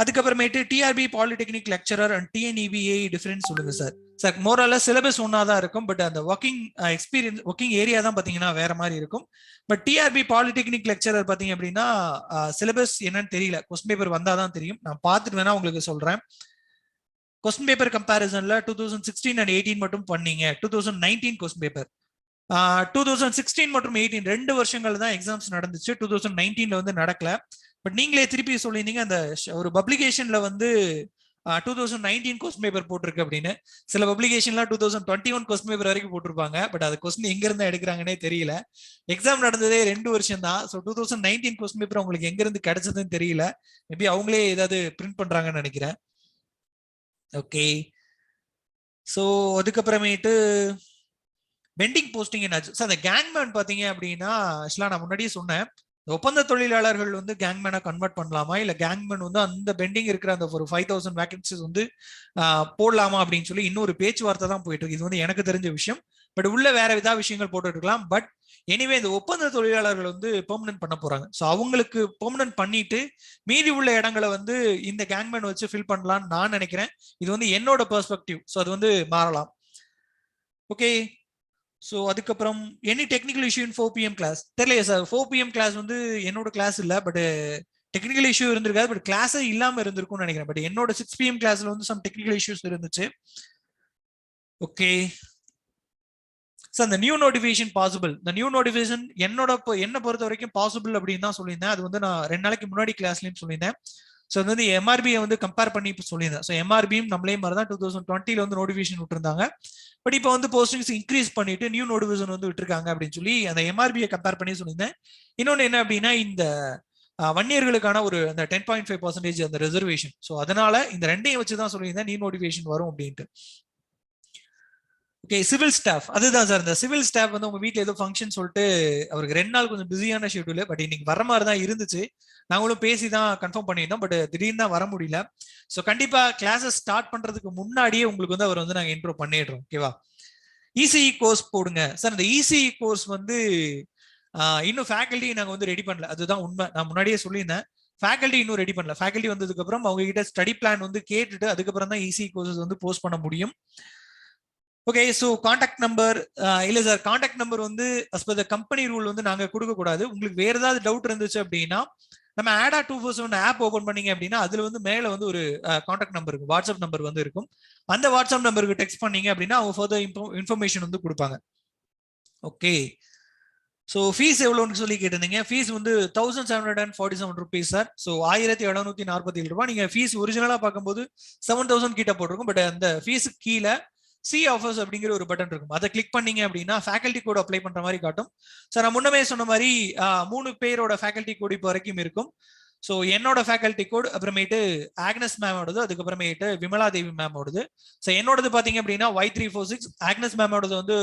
அதுக்கப்புறமேட்டு TRB polytechnic lecturer and TNEBA difference சொல்லுங்க சார். சார் மோரலஸ் சிலபஸ் ஒன்னாதான் இருக்கும். பட் அந்த ஒர்க்கிங் எக்ஸ்பீரியன்ஸ் ஒர்க்கிங் ஏரியா தான் பாத்தீங்கன்னா வேற மாதிரி இருக்கும். பட் டிஆர்பி பாலிடெக்னிக் லெக்சரர் பாத்தீங்க அப்படின்னா சிலபஸ் என்னன்னு தெரியல, கொஸ்டின் பேப்பர் வந்தாதான் தெரியும். நான் பார்த்துட்டு வேணா உங்களுக்கு சொல்றேன். கொஸ்டின் பேப்பர் கம்பேரிசன்ல 2016 and 18 மட்டும் பண்ணீங்க. 2019 கொஸ்டின் பேப்பர் 2016 மற்றும் 18 2 வருஷங்கள் தான் எக்ஸாம்ஸ் நடந்துச்சு. 2019ல வந்து நடக்கல. பட் நீங்களே திருப்பி சொல்லியிருந்தீங்க அந்த ஒரு பப்ளிகேஷன்ல வந்து 2019 கொஸ்டின் பேப்பர் போட்டிருக்கு அப்படின்னு. சில பப்ளிகேஷன்லாம் 2021 கொஸ்டின் பேப்பர் வரைக்கும் போட்டிருப்பாங்க. பட் அது கொஸ்டின் எங்க இருந்து எடுக்கிறாங்கன்னே தெரியல. எக்ஸாம் நடந்ததே 2 வருஷம் தான். ஸோ 2019 கொஸ்டின் பேப்பர் உங்களுக்கு எங்க இருந்து கிடைச்சதுன்னு தெரியல. மேபி அவங்களே ஏதாவது பிரிண்ட் பண்றாங்கன்னு நினைக்கிறேன். ஓகே. ஸோ அதுக்கப்புறமேட்டு பெண்டிங் போஸ்டிங் என்னாச்சு சார்? அந்த கேங்மேன் பாத்தீங்க அப்படின்னா ஆக்சுவலா நான் முன்னாடியே சொன்னேன், ஒப்பந்த தொழிலாளர்கள் வந்து கேங்மேனை கன்வெர்ட் பண்ணலாமா, இல்ல கேங்மேன் வந்து அந்த பெண்டிங் இருக்கிற அந்த ஒரு 5000 வேகன்சிஸ் வந்து போடலாமா அப்படின்னு சொல்லி இன்னொரு பேச்சுவார்த்தை தான் போயிட்டு இருக்கு. இது வந்து எனக்கு தெரிஞ்ச விஷயம். பட் உள்ள வேற ஏதாவது விஷயங்கள் போட்டு இருக்கலாம். பட் எனிவே இந்த ஒப்பந்த தொழிலாளர்கள் வந்து பெர்மனன்ட் பண்ண போறாங்க. ஸோ அவங்களுக்கு பெர்மனன்ட் பண்ணிட்டு மீதி உள்ள இடங்களை வந்து இந்த கேங்மேன் வச்சு ஃபில் பண்ணலாம்னு நான் நினைக்கிறேன். இது வந்து என்னோட பெர்ஸ்பெக்டிவ். ஸோ அது வந்து மாறலாம். ஓகே. ஸோ அதுக்கப்புறம் any technical issue in 4 PM class தெரியலையா சார்? 4 PM கிளாஸ் வந்து என்னோட கிளாஸ் இல்லை. பட் டெக்னிக்கல் இஷ்யூ இருந்திருக்காது. பட் கிளாஸே இல்லாம இருந்திருக்கும்னு நினைக்கிறேன். பட் என்னோட 6 PM கிளாஸ்ல வந்து சம் டெக்னிக்கல் இஷ்யூஸ் இருந்துச்சு. Okay sir. இந்த நியூ நோட்டிஃபிகேஷன் பாசிபிள், இந்த நியூ நோட்டிஃபிகேஷன் என்ன பொறுத்த வரைக்கும் பாசிபிள் அப்படின்னு தான் சொல்லியிருந்தேன். அது வந்து நான் 2 நாளைக்கு முன்னாடி கிளாஸ்லயும் சொல்லியிருந்தேன். ஸோ வந்து எம்ஆர்பியை வந்து கம்பேர் பண்ணி இப்போ சொல்லியிருந்தேன். ஸோ எம்ஆர்பியும் நம்மளே மாதிரி தான் 2020ல வந்து நோட்டிஃபிகேஷன் விட்டுருந்தாங்க. பட் இப்போ வந்து போஸ்டிங்ஸ் இன்க்ரீஸ் பண்ணிட்டு நியூ நோட்டிஃபிகேஷன் வந்து விட்டுருக்காங்க அப்படின்னு சொல்லி அந்த எம்ஆர்பியை கம்பேர் பண்ணி சொல்லியிருந்தேன். இன்னொன்று என்ன அப்படின்னா இந்த வன்னியர்களுக்கான ஒரு அந்த 10.5% அந்த ரிசர்வேஷன். ஸோ அதனால இந்த ரெண்டையும் வச்சு தான் சொல்லியிருந்தேன் நீ நோட்டிஃபிகேஷன் வரும் அப்படின்ட்டு. ஓகே, சிவில் ஸ்டாஃப் அதுதான் சார். இந்த சிவில் ஸ்டாஃப் வந்து உங்க வீட்டில் ஏதோ ஃபங்க்ஷன் சொல்லிட்டு அவருக்கு 2 நாள் கொஞ்சம் பிஸியான ஷெட்யூல், பட் இன்னைக்கு வர மாதிரி தான் இருந்துச்சு. நாங்களும் பேசி தான் கன்ஃபார்ம் பண்ணியிருந்தோம், பட் திடீர்னு தான் வர முடியல. ஸோ கண்டிப்பா கிளாஸஸ் ஸ்டார்ட் பண்றதுக்கு முன்னாடியே உங்களுக்கு வந்து அவர் வந்து நாங்கள் இன்ட்ரோ பண்ணிடுறோம். ஓகேவா? இசிஇ கோர்ஸ் போடுங்க சார். இந்த இசிஇ கோர்ஸ் வந்து இன்னும் ஃபேக்கல்ட்டி நாங்கள் வந்து ரெடி பண்ணல, அதுதான் உண்மை. நான் முன்னாடியே சொல்லியிருந்தேன், ஃபேக்கல்ட்டி இன்னும் ரெடி பண்ணல. ஃபேக்கல்ட்டி வந்ததுக்கு அப்புறம் அவங்க கிட்ட ஸ்டடி பிளான் வந்து கேட்டுட்டு அதுக்கப்புறம் தான் இசிஇ கோர்சஸ் வந்து போஸ்ட் பண்ண முடியும். ஓகே, ஸோ கான்டாக்ட் நம்பர் இல்லை சார், கான்டாக்ட் நம்பர் வந்து as per the company rule வந்து நாங்கள் கொடுக்கக்கூடாது. உங்களுக்கு வேற ஏதாவது டவுட் இருந்துச்சு அப்படின்னா நம்ம ADA 247 ஆப் ஓபன் பண்ணீங்க அப்படின்னா அதுல வந்து மேல வந்து ஒரு கான்டாக்ட் நம்பர் இருக்கும், வாட்ஸ்அப் நம்பர் வந்து இருக்கும். அந்த வாட்ஸ்அப் நம்பருக்கு டெக்ஸ்ட் பண்ணீங்க அப்படின்னா அவங்க ஃபர்தர் இன்ஃபர்மேஷன் வந்து கொடுப்பாங்க. ஓகே, ஸோ ஃபீஸ் எவ்வளோன்னு சொல்லி கேட்டிருந்தீங்க. ஃபீஸ் வந்து 1747 rupees சார். ஸோ 1747 ரூபாய். நீங்க ஃபீஸ் ஒரிஜினலா பார்க்கும்போது 7000 கிட்ட போட்டிருக்கும், பட் அந்த ஃபீஸுக்கு கீழே சி ஆஃபர்ஸ் அப்படிங்கிற ஒரு பட்டன் இருக்கும். அதை கிளிக் பண்ணீங்க அப்படின்னா ஃபேக்கல்ட்டி கோட் அப்ளை பண்ற மாதிரி காட்டும். சார் நான் முன்னமே சொன்ன மாதிரி 3 பேரோட ஃபேக்கல்ட்டி கோட் இப்போ வரைக்கும் இருக்கும். ஸோ என்னோட ஃபேக்கல்ட்டி கோட், அப்புறமேட்டு ஆக்னஸ் மேமோடது, அதுக்கப்புறமேட்டு விமலா தேவி மேமோடது. ஸோ என்னோடது பாத்தீங்க அப்படின்னா Y346, ஆக்னஸ் மேமோடது வந்து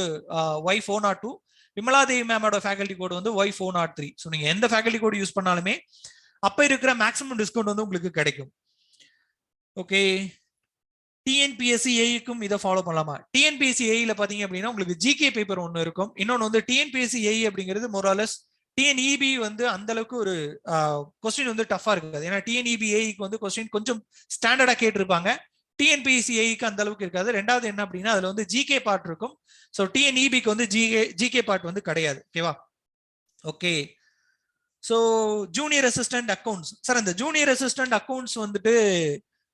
Y402, விமலா தேவி மேமோட ஃபேக்கல்ட்டி கோட் வந்து Y403. ஸோ நீங்க எந்த ஃபேக்கல்ட்டி கோட் யூஸ் பண்ணாலுமே அப்ப இருக்கிற மேக்ஸிமம் டிஸ்கவுண்ட் வந்து உங்களுக்கு கிடைக்கும். ஓகே, டிஎன்பிஎஸ்சி ஏஐக்கும் இதை ஃபாலோ பண்ணலாமா? டிஎன்பிஎஸ்சி ஏஐல பாத்தீங்க அப்படின்னா உங்களுக்கு ஜிகே பேப்பர் ஒன்று இருக்கும். இன்னொன்று வந்து டிஎன்பிஎஸ்சி ஏஐ அப்படிங்கிறது மோராலஸ் டிஎன்இபி வந்து அந்த அளவுக்கு ஒரு கொஸ்டின் வந்து டஃபா இருக்காது. ஏன்னா டிஎன்இபி ஏஐக்கு வந்து கொஸ்டின் கொஞ்சம் ஸ்டாண்டர்டா கேட்டிருப்பாங்க, டிஎன்பிஎஸ்சி ஏஐக்கு அந்த அளவுக்கு இருக்காது. ரெண்டாவது என்ன அப்படின்னா அதுல வந்து ஜிகே பார்ட் இருக்கும். ஸோ டிஎன்இபிக்கு வந்து ஜிகே பார்ட் வந்து கிடையாது. ஓகேவா? Okay, so junior assistant accounts sir. அந்த ஜூனியர் அசிஸ்டன்ட் அக்கௌண்ட்ஸ் வந்துட்டு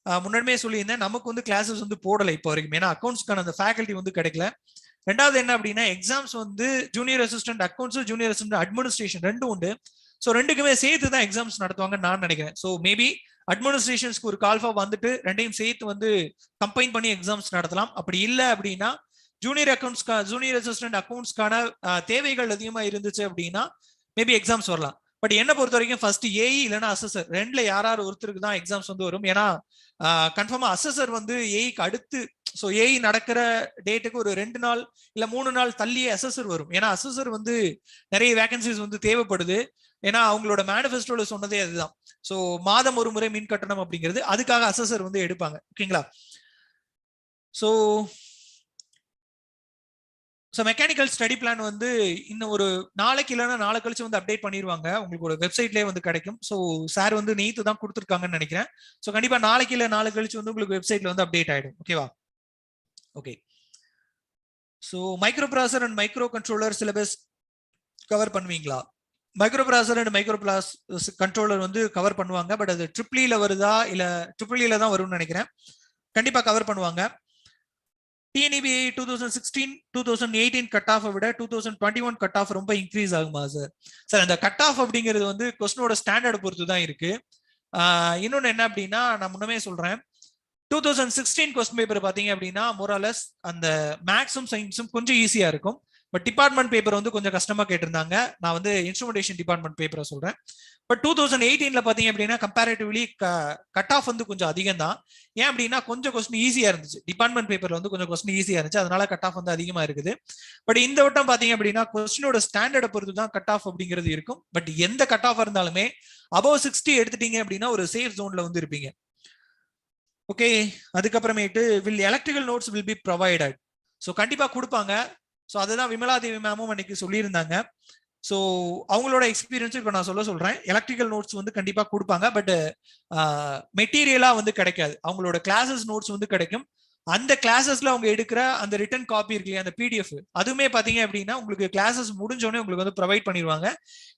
முன்னாடியே சொல்லியிருந்தேன், நமக்கு வந்து கிளாஸஸ் வந்து போடலை இப்போ வரைக்கும், ஏன்னா அக்கௌண்ட்ஸ்க்கான அந்த ஃபேக்கல்ட்டி வந்து கிடைக்கல. ரெண்டாவது என்ன அப்படின்னா எக்ஸாம்ஸ் வந்து junior assistant accounts, junior assistant administration ரெண்டும் உண்டு. ஸோ ரெண்டுக்குமே சேர்த்து தான் எக்ஸாம்ஸ் நடத்துவாங்கன்னு நான் நினைக்கிறேன். ஸோ மேபி அட்மினிஸ்ட்ரேஷன்ஸ்க்கு ஒரு கால்ஃபா வந்துட்டு ரெண்டையும் சேர்த்து வந்து கம்பைன் பண்ணி எக்ஸாம்ஸ் நடத்தலாம். அப்படி இல்லை அப்படின்னா ஜூனியர் அசிஸ்டன்ட் அக்கௌண்ட்ஸ்க்கான தேவைகள் அதிகமா இருந்துச்சு அப்படின்னா மேபி எக்ஸாம்ஸ் வரலாம். பட் என்ன பொறுத்த வரைக்கும் ஃபர்ஸ்ட் ஏஇ இல்லைன்னா அசஸர் ரெண்டுல யாராவது ஒருத்தருக்கு தான் எக்ஸாம்ஸ் வந்து வரும். ஏன்னா கன்ஃபார்மா அசஸர் வந்து ஏஇக்கு அடுத்து, ஸோ ஏஇ நடக்கிற டேட்டுக்கு ஒரு 2 நாள் இல்ல 3 நாள் தள்ளியே அசஸர் வரும். ஏன்னா அசஸர் வந்து நிறைய வேகன்சிஸ் வந்து தேவைப்படுது. ஏன்னா அவங்களோட மேனிஃபெஸ்டோல சொன்னதே அதுதான். ஸோ மாதம் ஒரு முறை மின் கட்டணம் அப்படிங்கிறது, அதுக்காக அசஸர் வந்து எடுப்பாங்க. ஓகேங்களா? ஸோ மெக்கானிக்கல் ஸ்டடி பிளான் வந்து இன்னும் ஒரு நாளைக்கு இல்லைன்னா நாளை கழிச்சு வந்து அப்டேட் பண்ணிடுவாங்க. உங்களுக்கு ஒரு வெப்சைட்லேயே வந்து கிடைக்கும். ஸோ சார் வந்து நேற்று தான் கொடுத்துருக்காங்கன்னு நினைக்கிறேன். ஸோ கண்டிப்பா நாளைக்கு இல்லை நாளை கழிச்சு வந்து உங்களுக்கு வெப்சைட்ல வந்து அப்டேட் ஆயிடும். ஓகேவா? ஓகே, ஸோ மைக்ரோ ப்ராசர் and micro controller syllabus cover பண்ணுவீங்களா? மைக்ரோ ப்ராசர் அண்ட் மைக்ரோ கண்ட்ரோலர் வந்து கவர் பண்ணுவாங்க. பட் அது ட்ரிபிள்இல வருதா இல்ல ட்ரிபிள்இல தான் வரும்னு நினைக்கிறேன். கண்டிப்பா கவர் பண்ணுவாங்க. டிஎன்இபி 2016 2018 கட் ஆஃப் விட 2021 கட் ஆஃப் ரொம்ப இன்க்ரீஸ் ஆகுமா சார்? சார் அந்த கட் ஆஃப் அப்படிங்கிறது வந்து கொஸ்டினோட ஸ்டாண்டர்ட் பொறுத்து தான் இருக்கு. இன்னொன்னு என்ன அப்படின்னா நான் முன்னமே சொல்றேன், 2016 கொஸ்டின் பேப்பர் பாத்தீங்க அப்படின்னா மோராலஸ் அந்த மேக்ஸும் சயின்ஸும் கொஞ்சம் ஈஸியா இருக்கும். பட் டிபார்ட்மெண்ட் பேப்பர் வந்து கொஞ்சம் கஷ்டமா கேட்டிருந்தாங்க. நான் வந்து இன்ஸ்ட்ருமெண்டேஷன் டிபார்ட்மெண்ட் பேப்பரை சொல்றேன். பட் 2018 பாத்தீங்க அப்படின்னா கம்பேரிட்டிவ்லி கட் ஆஃப் வந்து கொஞ்சம் அதிகம் தான். ஏன் அப்படின்னா கொஞ்சம் கொஸ்டின் ஈஸியா இருந்துச்சு, டிபார்ட்மெண்ட் பேப்பர்ல வந்து கொஞ்சம் கொஸ்டின் ஈஸியா இருந்துச்சு, அதனால கட் ஆஃப் வந்து அதிகமா இருக்குது. பட் இந்த வட்டம் பாத்தீங்க அப்படின்னா கொஸ்டினோட ஸ்டாண்டர்டை பொறுத்து தான் கட் ஆஃப் அப்படிங்கிறது இருக்கும். பட் எந்த கட் ஆஃப் இருந்தாலுமே அபவ் 60 எடுத்துட்டீங்க அப்படின்னா ஒரு சேஃப் ஜோன்ல வந்து இருப்பீங்க. ஓகே, அதுக்கப்புறமேட்டு will electrical notes will be provided. So கண்டிப்பா கொடுப்பாங்க. ஸோ அதுதான் விமலா தேவி மேமும் அன்னைக்கு சொல்லியிருந்தாங்க. ஸோ அவங்களோட எக்ஸ்பீரியன்ஸ் இப்போ நான் சொல்றேன், எலக்ட்ரிக்கல் நோட்ஸ் வந்து கண்டிப்பா கொடுப்பாங்க. பட் மெட்டீரியலா வந்து கிடைக்காது. அவங்களோட கிளாஸஸ் நோட்ஸ் வந்து கிடைக்கும். அந்த கிளாஸஸ்ல அவங்க எடுக்கிற அந்த ரிட்டன் காப்பி இருக்கு இல்லையா, அந்த பிடிஎஃப், அதுவுமே பாத்தீங்க அப்படின்னா உங்களுக்கு கிளாஸஸ் முடிஞ்சோடனே உங்களுக்கு வந்து ப்ரொவைட் பண்ணிடுவாங்க.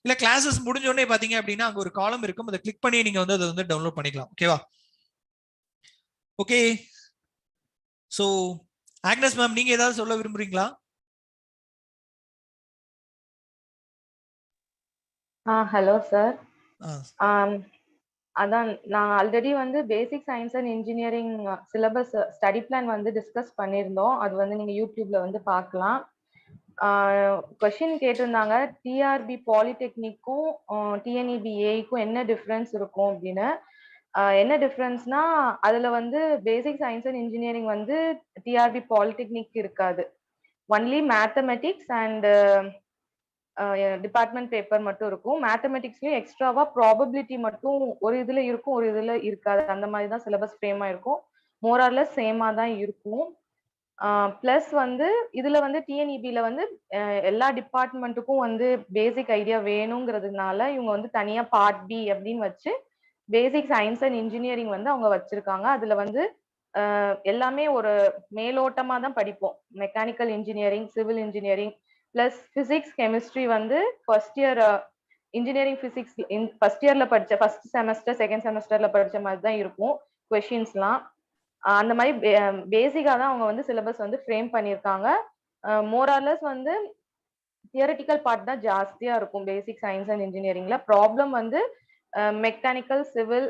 இல்ல கிளாஸஸ் முடிஞ்சோடனே பாத்தீங்க அப்படின்னா அங்க ஒரு காலம் இருக்கும், அதை கிளிக் பண்ணி நீங்க வந்து அதை வந்து டவுன்லோட் பண்ணிக்கலாம். ஓகேவா? ஓகே, சோ ஆக்னஸ் மேம் நீங்க ஏதாவது சொல்ல விரும்புறீங்களா? Hello sir. அதான் நான் ஆல்ரெடி வந்து basic science and engineering syllabus study plan வந்து டிஸ்கஸ் பண்ணியிருந்தோம். அது வந்து நீங்க யூடியூப்ல வந்து பார்க்கலாம். கொஸ்டின் கேட்டிருந்தாங்க டிஆர்பி பாலிடெக்னிக்கும் டிஎன்இபிஏக்கும் என்ன டிஃப்ரென்ஸ் இருக்கும் அப்படின்னு. என்ன டிஃப்ரென்ஸ்னா அதுல வந்து பேசிக் சயின்ஸ் அண்ட் இன்ஜினியரிங் வந்து டிஆர்பி பாலிடெக்னிக் இருக்காது. Only mathematics and department paper மட்டும் இருக்கும். மேத்தமெட்டிக்ஸ்லயும் எக்ஸ்ட்ராவா ப்ராபபிலிட்டி மட்டும் ஒரு இதுல இருக்கும், ஒரு இதுல இருக்காது. அந்த மாதிரி தான் சிலபஸ் ஃப்ரேமா இருக்கும். மோரார்லெஸ் சேமா தான் இருக்கும். பிளஸ் வந்து இதுல வந்து டிஎன்இபில வந்து எல்லா டிபார்ட்மெண்ட்டுக்கும் வந்து பேசிக் ஐடியா வேணுங்கிறதுனால இவங்க வந்து தனியா பார்ட் பி அப்படின்னு வச்சு பேசிக் சயின்ஸ் அண்ட் இன்ஜினியரிங் வந்து அவங்க வச்சிருக்காங்க. அதுல வந்து எல்லாமே ஒரு மேலோட்டமா தான் படிப்போம். Mechanical engineering, civil engineering plus physics, chemistry வந்து first year engineering physics first இயர்ல படிச்ச ஃபர்ஸ்ட் செமஸ்டர் செகண்ட் செமஸ்டர்ல படிச்ச மாதிரி தான் இருக்கும் கொஸ்டின்ஸ்லாம். அந்த மாதிரி பேசிக்கா தான் அவங்க வந்து சிலபஸ் வந்து ஃப்ரேம் பண்ணியிருக்காங்க. மோரார்லெஸ் வந்து தியரட்டிக்கல் பார்ட் தான் ஜாஸ்தியா இருக்கும் பேசிக் சயின்ஸ் அண்ட் இன்ஜினியரிங்ல. ப்ராப்ளம் வந்து மெக்கானிக்கல், சிவில்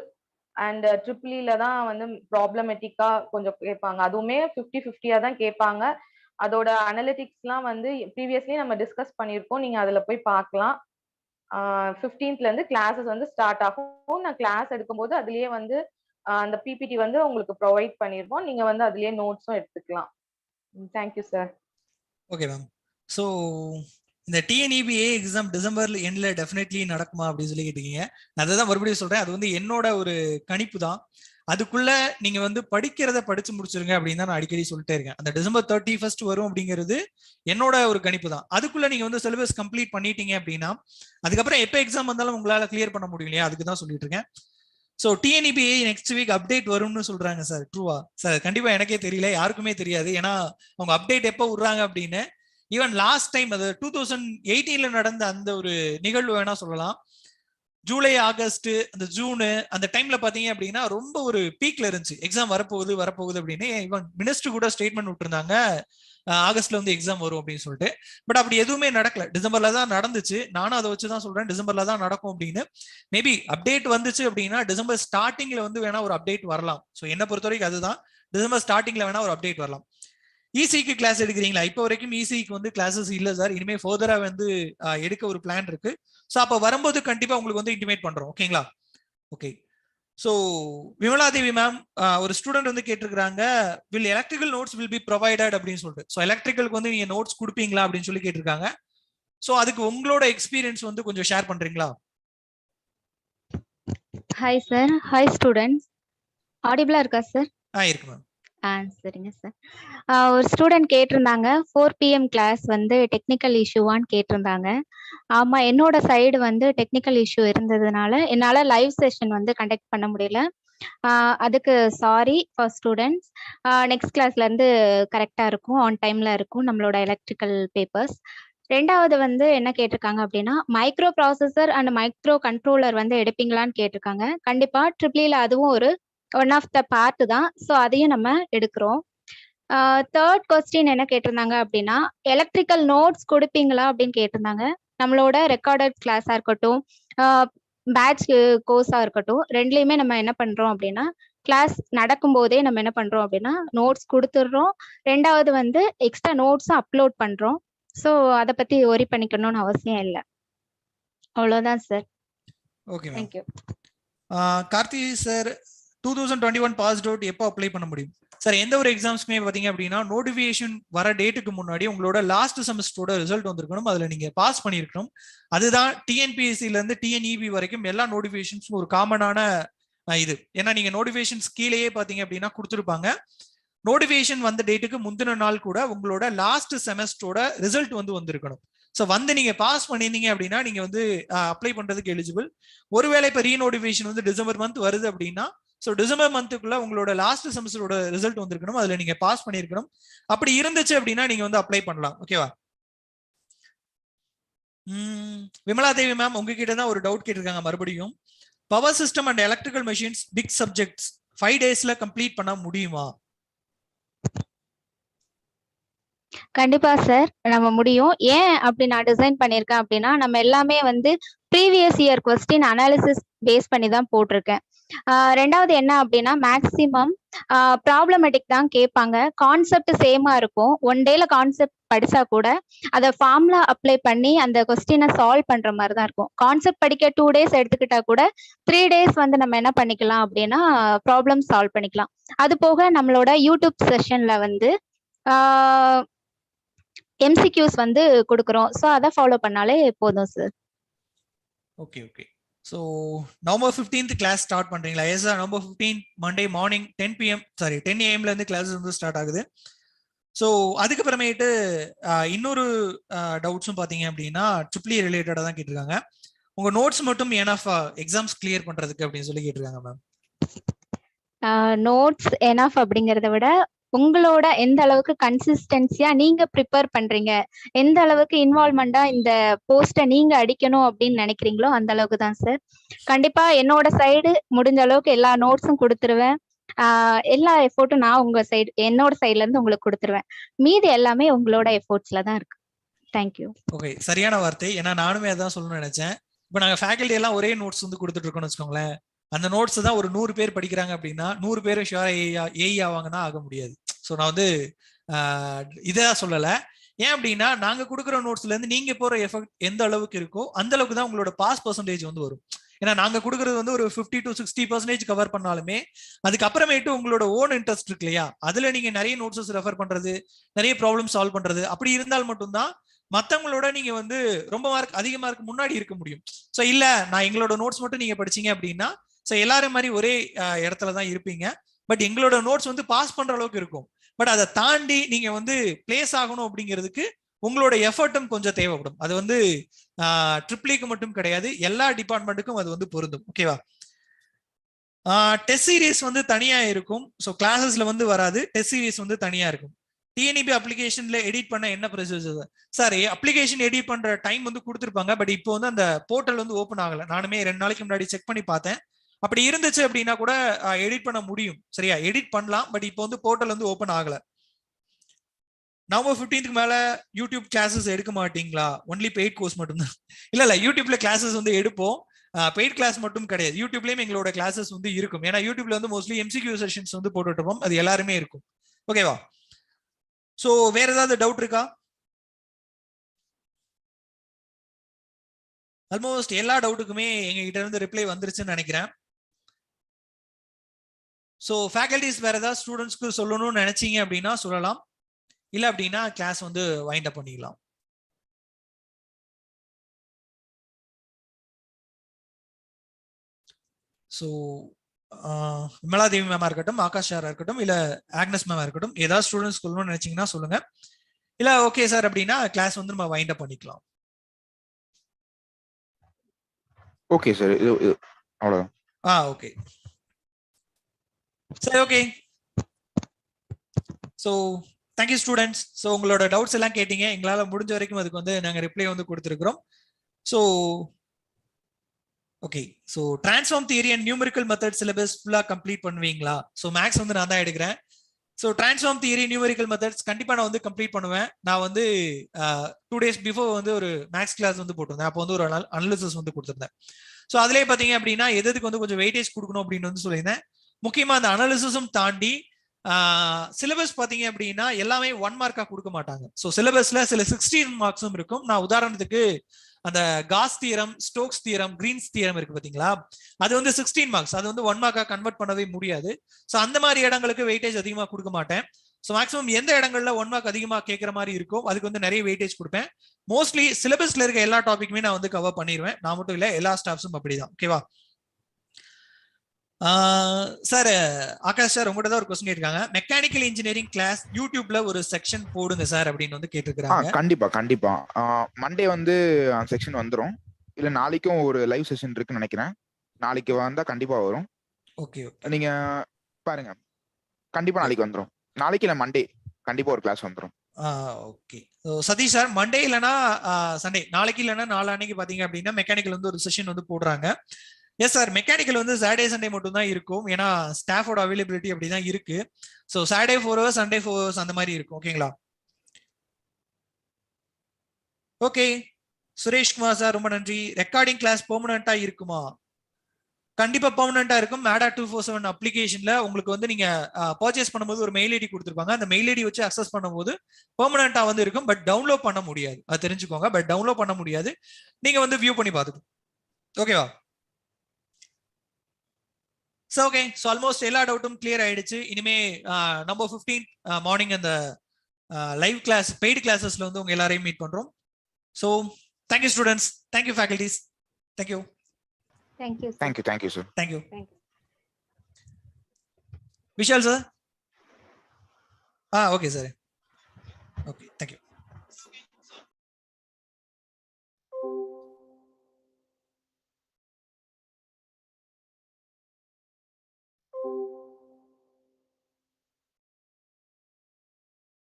அண்ட் ட்ரிபிள்இல தான் வந்து ப்ராப்ளமேட்டிக்கா கொஞ்சம் கேட்பாங்க. அதுவுமே 50-50 தான் கேட்பாங்க. அதோட அனலிட்டிக்ஸ்லாம் வந்து ப்ரீவியஸ்லி நம்ம டிஸ்கஸ் பண்ணியிருக்கோம். நீங்க அதுல போய் பார்க்கலாம். 15th இருந்து கிளாஸஸ் வந்து ஸ்டார்ட் ஆகும். நான் கிளாஸ் எடுக்கும்போது அதுலயே வந்து அந்த பிபிடி வந்து உங்களுக்கு ப்ரொவைட் பண்ணிருப்போம். நீங்க வந்து அதுலயே நோட்ஸும் எடுத்துக்கலாம். Thank you sir. Okay ma'am. So இந்த டிஎன்இபிஏ எக்ஸாம் டிசம்பர்ல எண்ட்ல டெஃபினெட்லி நடக்குமா அப்படின்னு சொல்லி கேட்டீங்க. நான் அதை தான் மறுபடியும் சொல்றேன். அது வந்து என்னோட ஒரு கணிப்பு தான். அதுக்குள்ள நீங்க வந்து படிக்கிறத படிச்சு முடிச்சிருங்க அப்படின்னு தான் நான் அடிக்கடி சொல்லிட்டே இருக்கேன். அந்த டிசம்பர் 31 வரும் அப்படிங்கிறது என்னோட ஒரு கணிப்பு தான். அதுக்குள்ள நீங்க வந்து சிலபஸ் கம்ப்ளீட் பண்ணிட்டீங்க அப்படின்னா அதுக்கப்புறம் எப்போ எக்ஸாம் வந்தாலும் உங்களால கிளியர் பண்ண முடியும் இல்லையா? அதுக்கு தான் சொல்லிட்டு இருக்கேன். ஸோ டிஎன்இபிஏ நெக்ஸ்ட் வீக் அப்டேட் வரும்னு சொல்றாங்க சார். ட்ரூவா சார்? கண்டிப்பா எனக்கே தெரியல, யாருக்குமே தெரியாது. ஏன்னா அவங்க அப்டேட் எப்போ விடுறாங்க அப்படின்னு. ஈவன் லாஸ்ட் டைம் அது 2018ல நடந்த அந்த ஒரு நிகழ்வு வேணா சொல்லலாம். ஜூலை, ஆகஸ்ட், அந்த ஜூனு அந்த டைம்ல பாத்தீங்க அப்படின்னா ரொம்ப ஒரு பீக்ல இருந்துச்சு. எக்ஸாம் வரப்போகுது அப்படின்னு. ஈவன் மினிஸ்டர் கூட ஸ்டேட்மெண்ட் விட்டுருந்தாங்க, ஆகஸ்ட்ல வந்து எக்ஸாம் வரும் அப்படின்னு சொல்லிட்டு. பட் அப்படி எதுவுமே நடக்கல. டிசம்பர்ல தான் நடந்துச்சு. நானும் அதை வச்சுதான் சொல்றேன் டிசம்பர்ல தான் நடக்கும் அப்படின்னு. மேபி அப்டேட் வந்துச்சு அப்படின்னா டிசம்பர் ஸ்டார்டிங்ல வந்து வேணா ஒரு அப்டேட் வரலாம். ஸோ என்ன பொறுத்த வரைக்கும் அதுதான், டிசம்பர் ஸ்டார்டிங்ல வேணா ஒரு அப்டேட் வரலாம். இசிக்கு கிளாஸ் எடுக்கிறீங்களா? இப்போ வரைக்கும் இசிக்கு வந்து கிளாஸஸ் இல்ல சார். இனிமே ஃபர்தரா வந்து எடுக்க ஒரு பிளான் இருக்கு. ஸோ அப்போ வரும்போது கண்டிப்பா உங்களுக்கு வந்து இன்டிமேட் பண்றோம். ஓகேங்களா? ஓகே. ஸோ விமலாதேவி மேம் ஒரு ஸ்டூடெண்ட் வந்து கேட்டிருக்காங்க, will electrical notes will be provided அப்படின்னு சொல்லிட்டு. ஸோ எலக்ட்ரிக்கலுக்கு வந்து நீங்க நோட்ஸ் கொடுப்பீங்களா அப்படின்னு சொல்லி கேட்டிருக்காங்க. ஸோ அதுக்கு உங்களோட எக்ஸ்பீரியன்ஸ் வந்து கொஞ்சம் ஷேர் பண்றீங்களா? Hi sir. Hi students. ஆடிபிளா இருக்கா சார்? இருக்கு மேம். சரிங்க சார். ஒரு ஸ்டூடெண்ட் கேட்டிருந்தாங்க 4 PM கிளாஸ் வந்து டெக்னிக்கல் இஷ்யூவான்னு கேட்டிருந்தாங்க. ஆமா, என்னோட சைடு வந்து டெக்னிக்கல் இஷ்யூ இருந்ததுனால என்னால லைவ் செஷன் வந்து கண்டக்ட் பண்ண முடியல. அதுக்கு சாரி ஃபார் ஸ்டூடெண்ட்ஸ். நெக்ஸ்ட் கிளாஸ்ல இருந்து கரெக்டா இருக்கும், ஆன் டைம்ல இருக்கும் நம்மளோட எலக்ட்ரிக்கல் பேப்பர்ஸ். ரெண்டாவது வந்து என்ன கேட்டிருக்காங்க அப்படின்னா, micro processor and micro controller வந்து எடுப்பீங்களான்னு கேட்டிருக்காங்க. கண்டிப்பா ட்ரிபிள்இல அதுவும் ஒரு ஒன் ஆஃப் த பார்ட் தான். ஸோ அதையும் நம்ம எடுக்கிறோம். தேர்ட் கொஸ்டின் என்ன கேட்டிருந்தாங்க அப்படின்னா, எலக்ட்ரிக்கல் நோட்ஸ் கொடுப்பீங்களா அப்படின்னு கேட்டிருந்தாங்க. நம்மளோட ரெக்கார்டட் கிளாஸா இருக்கட்டும், பேட்ச் கோர்ஸா இருக்கட்டும், ரெண்டுலையுமே நம்ம என்ன பண்றோம் அப்படின்னா, கிளாஸ் நடக்கும் போதே நம்ம என்ன பண்றோம் அப்படின்னா நோட்ஸ் கொடுத்துடுறோம். ரெண்டாவது வந்து எக்ஸ்ட்ரா நோட்ஸும் அப்லோட் பண்றோம். ஸோ அதை பத்தி ஒரி பண்ணிக்கணும்னு அவசியம் இல்லை. அவ்வளோதான் sir. Okay ma'am. Thank you. Karthi sir, 2021 passed out எப்போ அப்ளை பண்ண முடியும் சார்? எந்த ஒரு எக்ஸாம்ஸ்க்குமே பாத்தீங்க அப்படின்னா நோட்டிபிகேஷன் வர டேட்டுக்கு முன்னாடி உங்களோட லாஸ்ட் செமஸ்டரோட ரிசல்ட் வந்திருக்கணும். அதுல நீங்க பாஸ் பண்ணிருக்கணும். அதுதான் டிஎன்பிஎஸ்சில இருந்து டிஎன்இபி வரைக்கும் எல்லா நோட்டிபிகேஷன்ஸும் ஒரு காமனான இது. ஏன்னா நீங்க நோட்டிபிகேஷன்ஸ் கீழேயே பாத்தீங்க அப்படின்னா கொடுத்துருப்பாங்க. நோட்டிபிகேஷன் வந்த டேட்டுக்கு முந்தின நாள் கூட உங்களோட லாஸ்ட் செமஸ்டரோட ரிசல்ட் வந்து வந்திருக்கணும். ஸோ வந்து நீங்க பாஸ் பண்ணிருந்தீங்க அப்படின்னா நீங்க வந்து அப்ளை பண்றதுக்கு எலிஜிபிள். ஒருவேளை இப்போ ரீநோட்டிபிகேஷன் வந்து டிசம்பர் மந்த் வருது அப்படின்னா, ஸோ டிசம்பர் மந்த்துக்குள்ள உங்களோட லாஸ்ட் செமஸ்டரோட ரிசல்ட் வந்திருக்கணும். அதுல நீங்க பாஸ் பண்ணிருக்கணும். அப்படி இருந்துச்சு அப்படின்னா நீங்க வந்து அப்ளை பண்ணலாம். ஓகேவா? விமலாதேவி மேம் உங்ககிட்ட தான் ஒரு டவுட் கேட்டிருக்காங்க மறுபடியும். Power system and electrical machines big subjects 5 daysல கம்ப்ளீட் பண்ண முடியுமா? கண்டிப்பா சார், நம்ம முடியும். ஏன் அப்படி நான் டிசைன் பண்ணியிருக்கேன் அப்படின்னா, நம்ம எல்லாமே வந்து previous year question analysis base பண்ணி தான் போட்டிருக்கேன். ரெண்டாவது என்ன அப்படின்னா மேக்சிமம் ப்ராப்ளமேட்டிக் தான் கேட்பாங்க. கான்செப்ட் சேமா இருக்கும். ஒன் டேல கான்செப்ட் படிச்சா கூட அதை ஃபார்முலா அப்ளை பண்ணி அந்த கொஸ்டினை சால்வ் பண்ற மாதிரி தான் இருக்கும். கான்செப்ட் படிக்க 2 days எடுத்துக்கிட்டா கூட 3 days வந்து நம்ம என்ன பண்ணிக்கலாம் அப்படின்னா ப்ராப்ளம் சால்வ் பண்ணிக்கலாம். அது போக நம்மளோட யூடியூப் செஷன்ல வந்து எம்சிக்யூஸ் வந்து கொடுக்குறோம். ஸோ அதை ஃபாலோ பண்ணாலே போதும் sir. Okay okay. So November 15th class start பண்றீங்களா? Yes sir, November 15 Monday morning 10 AM இருந்து கிளாஸஸ் வந்து ஸ்டார்ட் ஆகுது. ஸோ அதுக்கப்புறமேட்டு இன்னொரு டவுட்ஸும் பார்த்தீங்க அப்படின்னா ட்ரிபிள் ரிலேட்டடாக தான் கேட்டிருக்காங்க. உங்க நோட்ஸ் மட்டும் ஏனாஃபா எக்ஸாம்ஸ் கிளியர் பண்றதுக்கு அப்படின்னு சொல்லி கேட்டிருக்காங்க மேம். நோட்ஸ் எனஃப் அப்படிங்கறத விட உங்களோட எந்த அளவுக்கு கன்சிஸ்டன்சியா நீங்க ப்ரிப்பேர் பண்றீங்க, எந்த அளவுக்கு இன்வால்மெண்டா இந்த போஸ்ட்டை நீங்க அடிக்கணும் அப்படின்னு நினைக்கிறீங்களோ அந்த அளவுக்கு தான் சார். கண்டிப்பா என்னோட சைடு முடிஞ்ச அளவுக்கு எல்லா நோட்ஸும் கொடுத்துருவேன். எல்லா எஃபோர்ட்டும் நான் உங்க சைடு என்னோட சைட்ல இருந்து உங்களுக்கு கொடுத்துருவேன். மீதி எல்லாமே உங்களோட எஃபோர்ட்ஸ்ல தான் இருக்கு. தேங்க்யூ. ஓகே, சரியான வார்த்தை. ஏன்னா நானுமே அதான் சொல்லணும்னு நினைச்சேன். இப்போ நாங்க ஃபேக்கல்டி எல்லாம் ஒரே நோட்ஸ் வந்து கொடுத்துட்டு இருக்கோம்னு வச்சுக்கோங்களேன். அந்த நோட்ஸ் தான் ஒரு 100 பேர் படிக்கிறாங்க அப்படின்னா 100 பேர் ஷுவரா ஏஐ ஆவாங்கன்னா ஆக முடியாது. ஸோ நான் வந்து இதை சொல்லலை. ஏன் அப்படின்னா நாங்க கொடுக்குற நோட்ஸ்ல இருந்து நீங்க போற எஃபெக்ட் எந்த அளவுக்கு இருக்கோ அந்த அளவுக்கு தான் உங்களோட பாஸ் பர்சன்டேஜ் வந்து வரும். ஏன்னா நாங்க கொடுக்கறது வந்து ஒரு 50 to 60% கவர் பண்ணாலுமே அதுக்கப்புறமேட்டு உங்களோட ஓன் இன்ட்ரெஸ்ட் இருக்கு இல்லையா, அதுல நீங்க நிறைய நோட்ஸஸ் ரெஃபர் பண்றது, நிறைய ப்ராப்ளம் சால்வ் பண்றது, அப்படி இருந்தால் மட்டும்தான் மத்தவங்களோட நீங்க வந்து ரொம்ப மார்க் அதிக மார்க் முன்னாடி இருக்க முடியும். ஸோ இல்ல நான் எங்களோட நோட்ஸ் மட்டும் நீங்க படிச்சீங்க அப்படின்னா ஸோ எல்லாரும் மாதிரி ஒரே இடத்துல தான் இருப்பீங்க. பட் எங்களோட நோட்ஸ் வந்து பாஸ் பண்ற அளவுக்கு இருக்கும். பட் அதை தாண்டி நீங்க வந்து பிளேஸ் ஆகணும் அப்படிங்கிறதுக்கு உங்களோட எஃபர்ட்டும் கொஞ்சம் தேவைப்படும். அது வந்து ட்ரிபிளிக்கு மட்டும் கிடையாது, எல்லா டிபார்ட்மெண்ட்டுக்கும் அது வந்து பொருந்தும். ஓகேவா? டெஸ்ட் சீரீஸ் வந்து தனியா இருக்கும். ஸோ கிளாஸஸ்ல வந்து வராது, டெஸ்ட் சீரீஸ் வந்து தனியா இருக்கும். டிஎன்இபி அப்ளிகேஷன்ல எடிட் பண்ண என்ன ப்ரொசீஜர் சார்? அப்ளிகேஷன் எடிட் பண்ற டைம் வந்து கொடுத்துருப்பாங்க. பட் இப்போ வந்து அந்த போர்ட்டல் வந்து ஓப்பன் ஆகல. நானுமே 2 நாளைக்கு முன்னாடி செக் பண்ணி பார்த்தேன். அப்படி இருந்துச்சு அப்படின்னா கூட எடிட் பண்ண முடியும். சரியா, எடிட் பண்ணலாம். பட் இப்போ வந்து போர்ட்டல் வந்து ஓப்பன் ஆகல. நவம்பர் 15th மேல யூடியூப் கிளாஸஸ் எடுக்க மாட்டீங்களா? ஒன்லி பெய்ட் கோர்ஸ் மட்டும்தான். இல்ல யூடியூப்ல கிளாஸஸ் வந்து எடுப்போம். பெய்ட் கிளாஸ் மட்டும் கிடையாது. யூடியூப்லயும் எங்களோட கிளாஸஸ் வந்து இருக்கும். ஏன்னா யூடியூப்ல வந்து மோஸ்ட்லி எம்சிக்யூ செஷன்ஸ் வந்து போட்டுட்டு இருப்போம். அது எல்லாருமே இருக்கும். ஓகேவா? சோ வேற ஏதாவது டவுட் இருக்கா? ஆல்மோஸ்ட் எல்லா டவுட்டுக்குமே எங்க கிட்ட இருந்து ரிப்ளை வந்துருச்சுன்னு நினைக்கிறேன். ஸோ ஃபேக்கல்டிஸ் வேற ஏதாவது ஸ்டூடெண்ட்ஸ்க்கு சொல்லணும்னு நினைச்சீங்க அப்படின்னா சொல்லலாம். இல்லை அப்படின்னா கிளாஸ் வந்து வைண்ட் அப் பண்ணிக்கலாம். ஸோ விமலாதேவி மேமா இருக்கட்டும், ஆகாஷ் சாரா இருக்கட்டும், இல்லை ஆக்னஸ் மேமா இருக்கட்டும், ஏதாவது ஸ்டூடெண்ட்ஸ் சொல்லணும்னு நினைச்சீங்கன்னா சொல்லுங்க. இல்லை ஓகே சார் அப்படின்னா கிளாஸ் வந்து நம்ம வைண்ட் அப் பண்ணிக்கலாம். ஓகே சார், அவ்வளோதான். ஓகே சரி, okay. So thank you students. So உங்களோட டவுட்ஸ் எல்லாம் கேட்டீங்க. எங்களால் முடிஞ்ச வரைக்கும் அதுக்கு வந்து நாங்கள் ரிப்ளை வந்து கொடுத்துருக்குறோம். So okay, so transform theory and numerical method syllabus ஃபுல்லாக கம்ப்ளீட் பண்ணுவீங்களா? ஸோ மேக்ஸ் வந்து நான் தான் எடுக்கிறேன். So transform theory numerical methods கண்டிப்பாக நான் வந்து கம்ப்ளீட் பண்ணுவேன். நான் வந்து 2 days பிஃபோர் வந்து ஒரு மேக்ஸ் கிளாஸ் வந்து போட்டிருந்தேன். அப்போ வந்து ஒரு அனாலிசிஸ் வந்து கொடுத்துருந்தேன். ஸோ அதுலேயே பார்த்தீங்க அப்படின்னா எதுக்கு வந்து கொஞ்சம் வெயிட்டேஜ் கொடுக்கணும் அப்படின்னு வந்து சொல்லியிருந்தேன். முக்கியமாக அந்த அனாலிசிஸும் தாண்டி சிலபஸ் பார்த்தீங்க அப்படின்னா எல்லாமே 1 மார்க்காக கொடுக்க மாட்டாங்க. ஸோ சிலபஸ்ல சில 16 மார்க்ஸும் இருக்கும். நான் உதாரணத்துக்கு அந்த Gauss theorem, Stokes theorem, Green's theorem இருக்கு பாத்தீங்களா, அது வந்து 16 மார்க்ஸ். அது வந்து 1 மார்க்கா கன்வெர்ட் பண்ணவே முடியாது. ஸோ அந்த மாதிரி இடங்களுக்கு வெயிட்டேஜ் அதிகமாக கொடுக்க மாட்டேன். ஸோ மேக்ஸிமம் எந்த இடங்கள்ல 1 மார்க் அதிகமாக கேட்குற மாதிரி இருக்கும் அதுக்கு வந்து நிறைய வெயிட்டேஜ் கொடுப்பேன். மோஸ்ட்லி சிலபஸ்ல இருக்க எல்லா டாபிக்குமே நான் வந்து கவர் பண்ணிடுவேன். நான் மட்டும் இல்லை, எல்லா ஸ்டாஃப்ஸும் அப்படிதான். ஓகேவா சார்? ஆகாஷ் சார் உங்கள்கிட்ட தான் ஒரு கொஸ்டின் கேட்டிருக்காங்க. மெக்கானிக்கல் இன்ஜினியரிங் கிளாஸ் யூடியூப்ல ஒரு செக்ஷன் போடுங்க சார் அப்படின்னு வந்து கேட்டிருக்காங்க. கண்டிப்பா மண்டே வந்து செக்ஷன் வந்துரும். இல்ல நாளைக்கும் ஒரு லைவ் செஷன் இருக்குன்னு நினைக்கிறேன். நாளைக்கு வந்தா கண்டிப்பா வரும். ஓகே, நீங்க பாருங்க, கண்டிப்பா நாளைக்கு வந்துரும். நாளைக்கு இல்ல மண்டே கண்டிப்பா ஒரு கிளாஸ் வந்துரும். ஓகே. சதீஷ் சார், மண்டே இல்லைன்னா சண்டே, நாளைக்கு இல்லைன்னா நாளான்னைக்கு பாத்தீங்க அப்படின்னா மெக்கானிக்கல் வந்து ஒரு செஷன் வந்து போடுறாங்க. எஸ் சார், மெக்கானிக்கல் வந்து சாட்டர்டே சண்டே மட்டும் தான் இருக்கும். ஏன்னா ஸ்டாஃபோட அவைலபிலிட்டி அப்படிதான் இருக்கு. So Saturday 4 hours, Sunday 4 hours அந்த மாதிரி இருக்கும். ஓகேங்களா? ஓகே சுரேஷ்குமார் சார் ரொம்ப நன்றி. ரெக்கார்டிங் கிளாஸ் பெர்மனண்டா இருக்குமா? கண்டிப்பா பெர்மனண்டா இருக்கும். மேடா 247 அப்ளிகேஷன்ல உங்களுக்கு வந்து நீங்க பர்ச்சேஸ் பண்ணும்போது ஒரு மெயில் ஐடி கொடுத்துருப்பாங்க. அந்த மெயில் ஐடி வச்சு அக்சஸ் பண்ணும்போது பெர்மனண்டா வந்து இருக்கும். பட் டவுன்லோட் பண்ண முடியாது, அது தெரிஞ்சுக்கோங்க. பட் டவுன்லோட் பண்ண முடியாது, நீங்க வந்து வியூ பண்ணி பார்த்துக்கணும். ஓகேவா? ஸோ ஓகே, ஸோ ஆல்மோஸ்ட் எல்லா டவுட்டும் கிளியர் ஆயிடுச்சு. இனிமே நம்பர் 15 மார்னிங் அந்த லைவ் கிளாஸ் பெய்டு கிளாஸஸ்ல வந்து உங்க எல்லாரையும் மீட் பண்றோம். So thank you students, thank you faculties, thank you. Thank you thank you sir. Thank you. Thank you. Vishal sir. Okay sir.